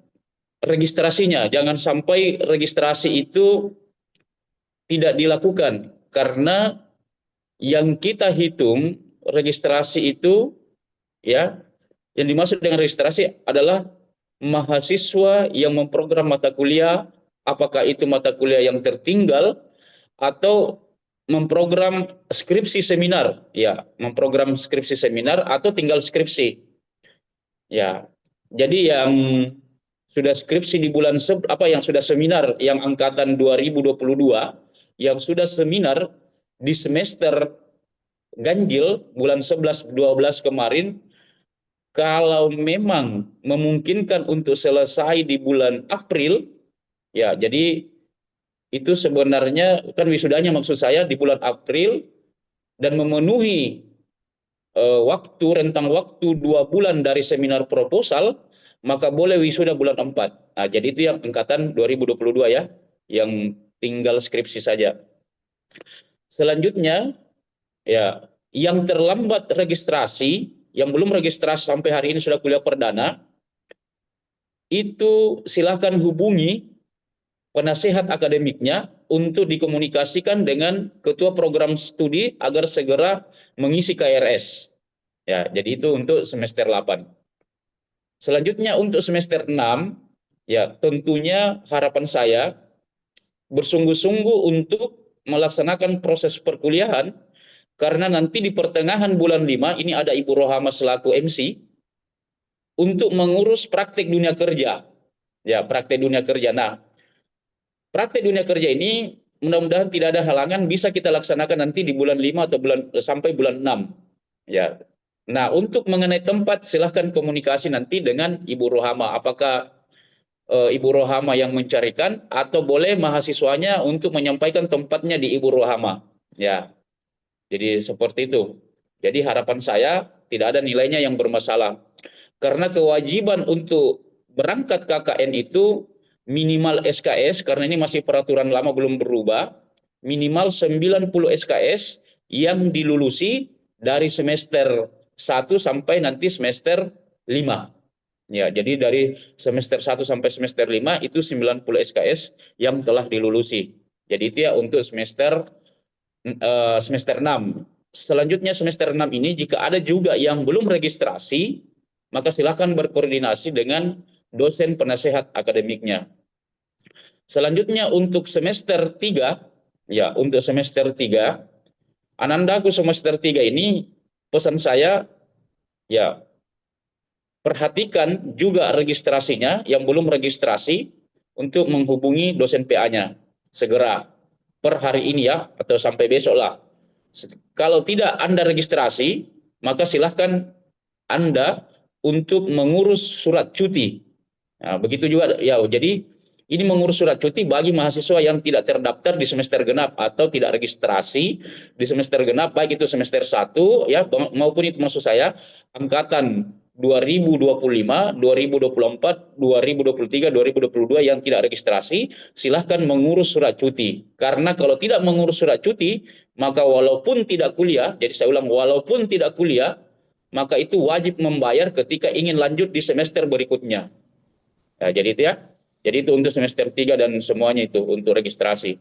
registrasinya, jangan sampai registrasi itu tidak dilakukan, karena yang kita hitung registrasi itu ya, yang dimaksud dengan registrasi adalah mahasiswa yang memprogram mata kuliah, apakah itu mata kuliah yang tertinggal atau memprogram skripsi seminar, ya, memprogram skripsi seminar atau tinggal skripsi. Ya. Jadi yang sudah skripsi di bulan yang sudah seminar yang angkatan 2022, yang sudah seminar di semester ganjil bulan 11 12 kemarin, kalau memang memungkinkan untuk selesai di bulan April, ya jadi itu sebenarnya kan wisudanya maksud saya di bulan April dan memenuhi rentang waktu 2 bulan dari seminar proposal, maka boleh wisuda bulan 4. Nah, jadi itu yang angkatan 2022 ya, yang tinggal skripsi saja. Selanjutnya, ya, yang terlambat registrasi, yang belum registrasi sampai hari ini sudah kuliah perdana, itu silakan hubungi penasehat akademiknya untuk dikomunikasikan dengan ketua program studi agar segera mengisi KRS. Ya, jadi itu untuk semester 8. Selanjutnya untuk semester 6, ya tentunya harapan saya bersungguh-sungguh untuk melaksanakan proses perkuliahan, karena nanti di pertengahan bulan 5 ini ada Ibu Rohama selaku MC untuk mengurus praktek dunia kerja. Ya, praktek dunia kerja. Nah, praktek dunia kerja ini mudah-mudahan tidak ada halangan bisa kita laksanakan nanti di bulan 5 atau sampai bulan 6. Ya. Nah, untuk mengenai tempat silahkan komunikasi nanti dengan Ibu Rohama. Apakah Ibu Rohama yang mencarikan atau boleh mahasiswanya untuk menyampaikan tempatnya di Ibu Rohama. Ya. Jadi seperti itu. Jadi harapan saya tidak ada nilainya yang bermasalah. Karena kewajiban untuk berangkat KKN itu minimal SKS, karena ini masih peraturan lama belum berubah, minimal 90 SKS yang dilulusi dari semester 1 sampai nanti semester 5. Ya, jadi dari semester 1 sampai semester 5 itu 90 SKS yang telah dilulusi. Jadi itu ya untuk semester 6. Selanjutnya semester 6 ini jika ada juga yang belum registrasi, maka silakan berkoordinasi dengan dosen penasehat akademiknya. Selanjutnya untuk semester 3, ya untuk semester 3, Anandaku semester 3 ini pesan saya, ya perhatikan juga registrasinya yang belum registrasi untuk menghubungi dosen PA-nya segera per hari ini ya, atau sampai besok lah. Kalau tidak Anda registrasi, maka silahkan Anda untuk mengurus surat cuti. Nah, begitu juga ya. Jadi ini mengurus surat cuti bagi mahasiswa yang tidak terdaftar di semester genap atau tidak registrasi di semester genap, baik itu semester 1 ya maupun itu maksud saya angkatan 2025, 2024, 2023, 2022 yang tidak registrasi, silahkan mengurus surat cuti. Karena kalau tidak mengurus surat cuti, maka walaupun tidak kuliah, jadi saya ulang, walaupun tidak kuliah, maka itu wajib membayar ketika ingin lanjut di semester berikutnya. Ya, jadi itu ya. Jadi itu untuk semester 3 dan semuanya itu untuk registrasi.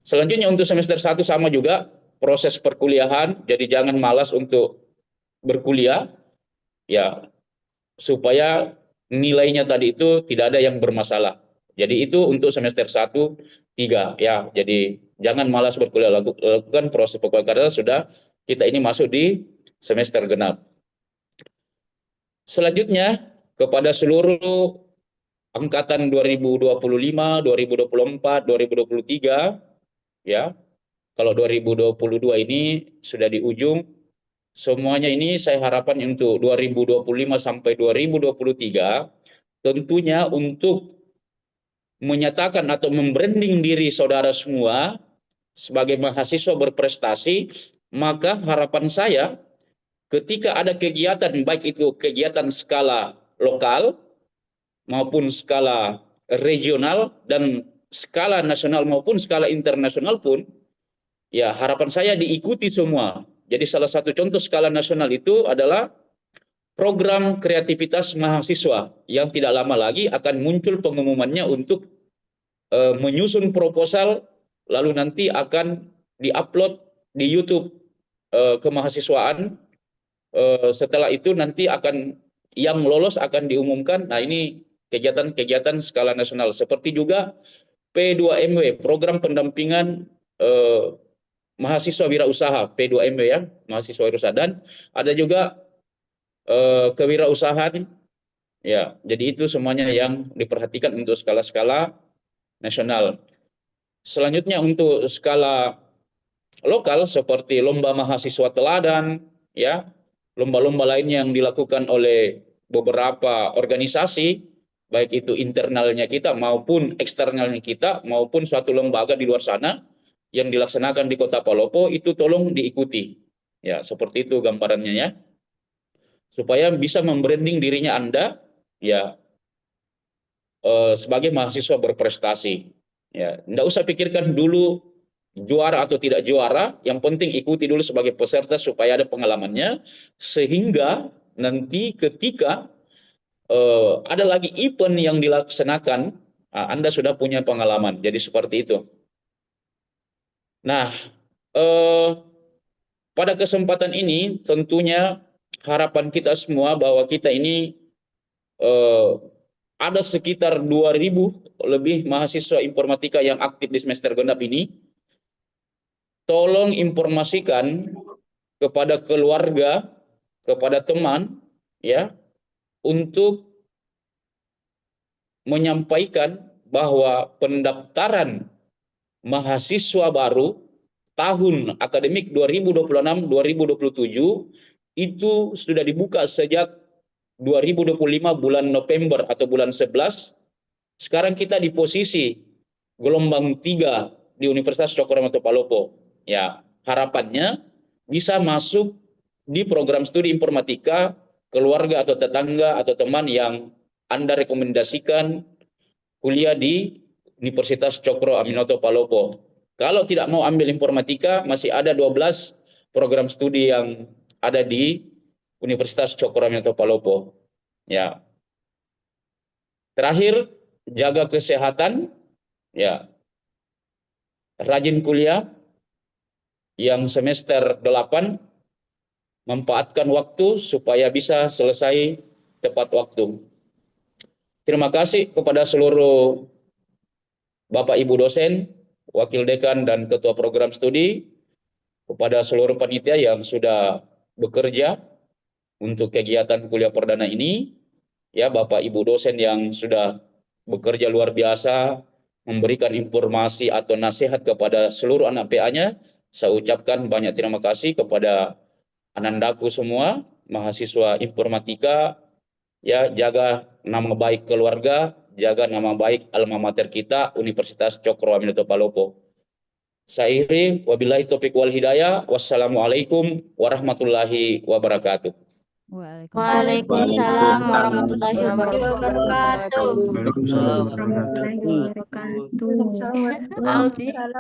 Selanjutnya untuk semester 1 sama juga proses perkuliahan, jadi jangan malas untuk berkuliah. Ya, supaya nilainya tadi itu tidak ada yang bermasalah. Jadi itu untuk semester 1, 3 ya. Jadi jangan malas berkuliah, lakukan proses perkuliahan karena sudah kita ini masuk di semester genap. Selanjutnya kepada seluruh angkatan 2025, 2024, 2023 ya. Kalau 2022 ini sudah di ujung. Semuanya ini saya harapkan untuk 2025 sampai 2023 tentunya untuk menyatakan atau membranding diri saudara semua sebagai mahasiswa berprestasi, maka harapan saya ketika ada kegiatan baik itu kegiatan skala lokal maupun skala regional dan skala nasional maupun skala internasional pun, ya harapan saya diikuti semua. Jadi salah satu contoh skala nasional itu adalah program kreativitas mahasiswa yang tidak lama lagi akan muncul pengumumannya untuk menyusun proposal, lalu nanti akan diupload di YouTube kemahasiswaan. Setelah itu nanti akan yang lolos akan diumumkan. Nah ini kegiatan-kegiatan skala nasional. Seperti juga P2MW, program pendampingan mahasiswa wirausaha, P2MW ya, mahasiswa wirausaha, dan ada juga kewirausahaan ya. Jadi itu semuanya yang diperhatikan untuk skala-skala nasional. Selanjutnya untuk skala lokal seperti lomba mahasiswa teladan ya, lomba-lomba lain yang dilakukan oleh beberapa organisasi baik itu internalnya kita maupun eksternalnya kita maupun suatu lembaga di luar sana yang dilaksanakan di Kota Palopo, itu tolong diikuti. Ya, seperti itu gambarannya ya. Supaya bisa membranding dirinya Anda ya sebagai mahasiswa berprestasi. Ya, enggak usah pikirkan dulu juara atau tidak juara, yang penting ikuti dulu sebagai peserta supaya ada pengalamannya sehingga nanti ketika ada lagi event yang dilaksanakan, Anda sudah punya pengalaman. Jadi seperti itu. Nah, pada kesempatan ini tentunya harapan kita semua bahwa kita ini ada sekitar 2.000 lebih mahasiswa informatika yang aktif di semester genap ini. Tolong informasikan kepada keluarga, kepada teman, ya, untuk menyampaikan bahwa pendaftaran mahasiswa baru tahun akademik 2026-2027 itu sudah dibuka sejak 2025 bulan November atau bulan 11. Sekarang kita di posisi gelombang 3 di Universitas Cokro Aminoto Palopo. Ya, harapannya bisa masuk di program studi informatika keluarga atau tetangga atau teman yang Anda rekomendasikan kuliah di Universitas Cokro Aminoto Palopo. Kalau tidak mau ambil informatika, masih ada 12 program studi yang ada di Universitas Cokro Aminoto Palopo. Ya. Terakhir, jaga kesehatan, ya. Rajin kuliah. Yang semester 8 manfaatkan waktu supaya bisa selesai tepat waktu. Terima kasih kepada seluruh Bapak Ibu dosen, wakil dekan dan ketua program studi, kepada seluruh panitia yang sudah bekerja untuk kegiatan kuliah perdana ini, ya Bapak Ibu dosen yang sudah bekerja luar biasa, memberikan informasi atau nasihat kepada seluruh anak PA-nya, saya ucapkan banyak terima kasih kepada anandaku semua, mahasiswa informatika, ya jaga nama baik keluarga, jaga nama baik alma mater kita, Universitas Cokro Aminoto Palopo. Saya akhiri, wabillahi taufiq wal hidayah, wassalamualaikum warahmatullahi wabarakatuh. Waalaikumsalam warahmatullahi wabarakatuh. Waalaikumsalam warahmatullahi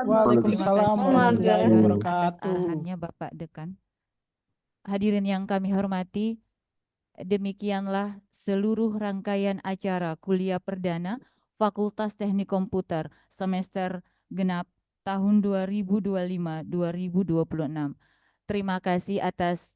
Waalaikumsalam warahmatullahi atas arahannya Bapak Dekan. Hadirin yang kami hormati, demikianlah seluruh rangkaian acara kuliah perdana Fakultas Teknik Komputer semester genap tahun 2025-2026. Terima kasih atas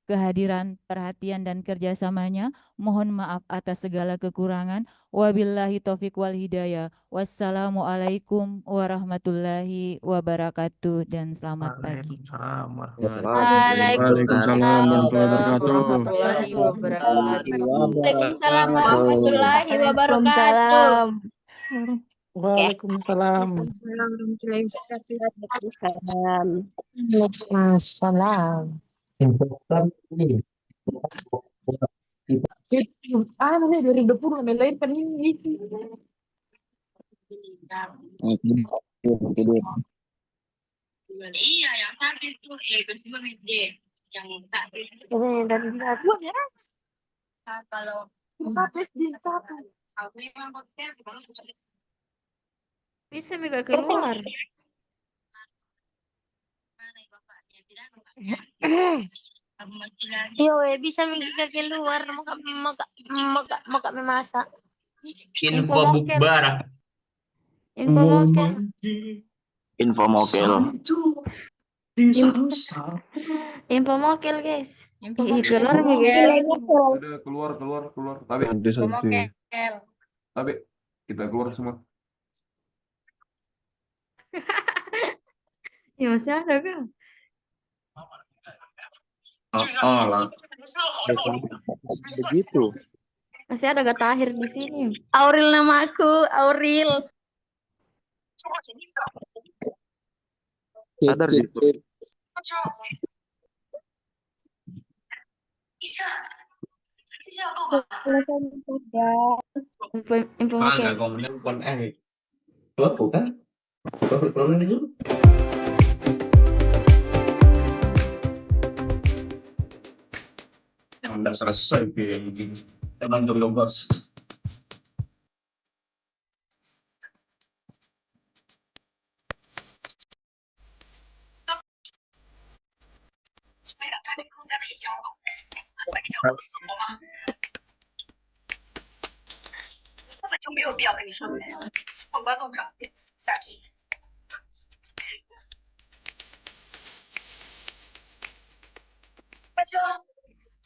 kehadiran, perhatian, dan kerjasamanya. Mohon maaf atas segala kekurangan. Wabillahi taufiq wal hidayah. Wassalamualaikum warahmatullahi wabarakatuh dan selamat pagi. Waalaikumsalam warahmatullahi wabarakatuh. Waalaikumsalam warahmatullahi wabarakatuh. Waalaikumsalam. Waalaikumsalam. Nih dari depur melahirkan ini. Iya, yang tadi itu yang tadi. Ini dari satu ya. Kalau Satu SD satu. bisa mega keluar. Yo, bisa mega keluar maka memasak. Info bukbar. Info mokel. Info mokel. Info mokel, guys. Info Keluar Udah keluar. Tapi kita keluar semua. Ya masih ada kan? Lah. Begitu. Masih ada Gak Tahir di sini. Auril nama aku, Auril. Sadar gitu. Info mokel. Kemudian bukan bukan. Problem itu. Yang udah selesai begini. Teman dulu bos. aja.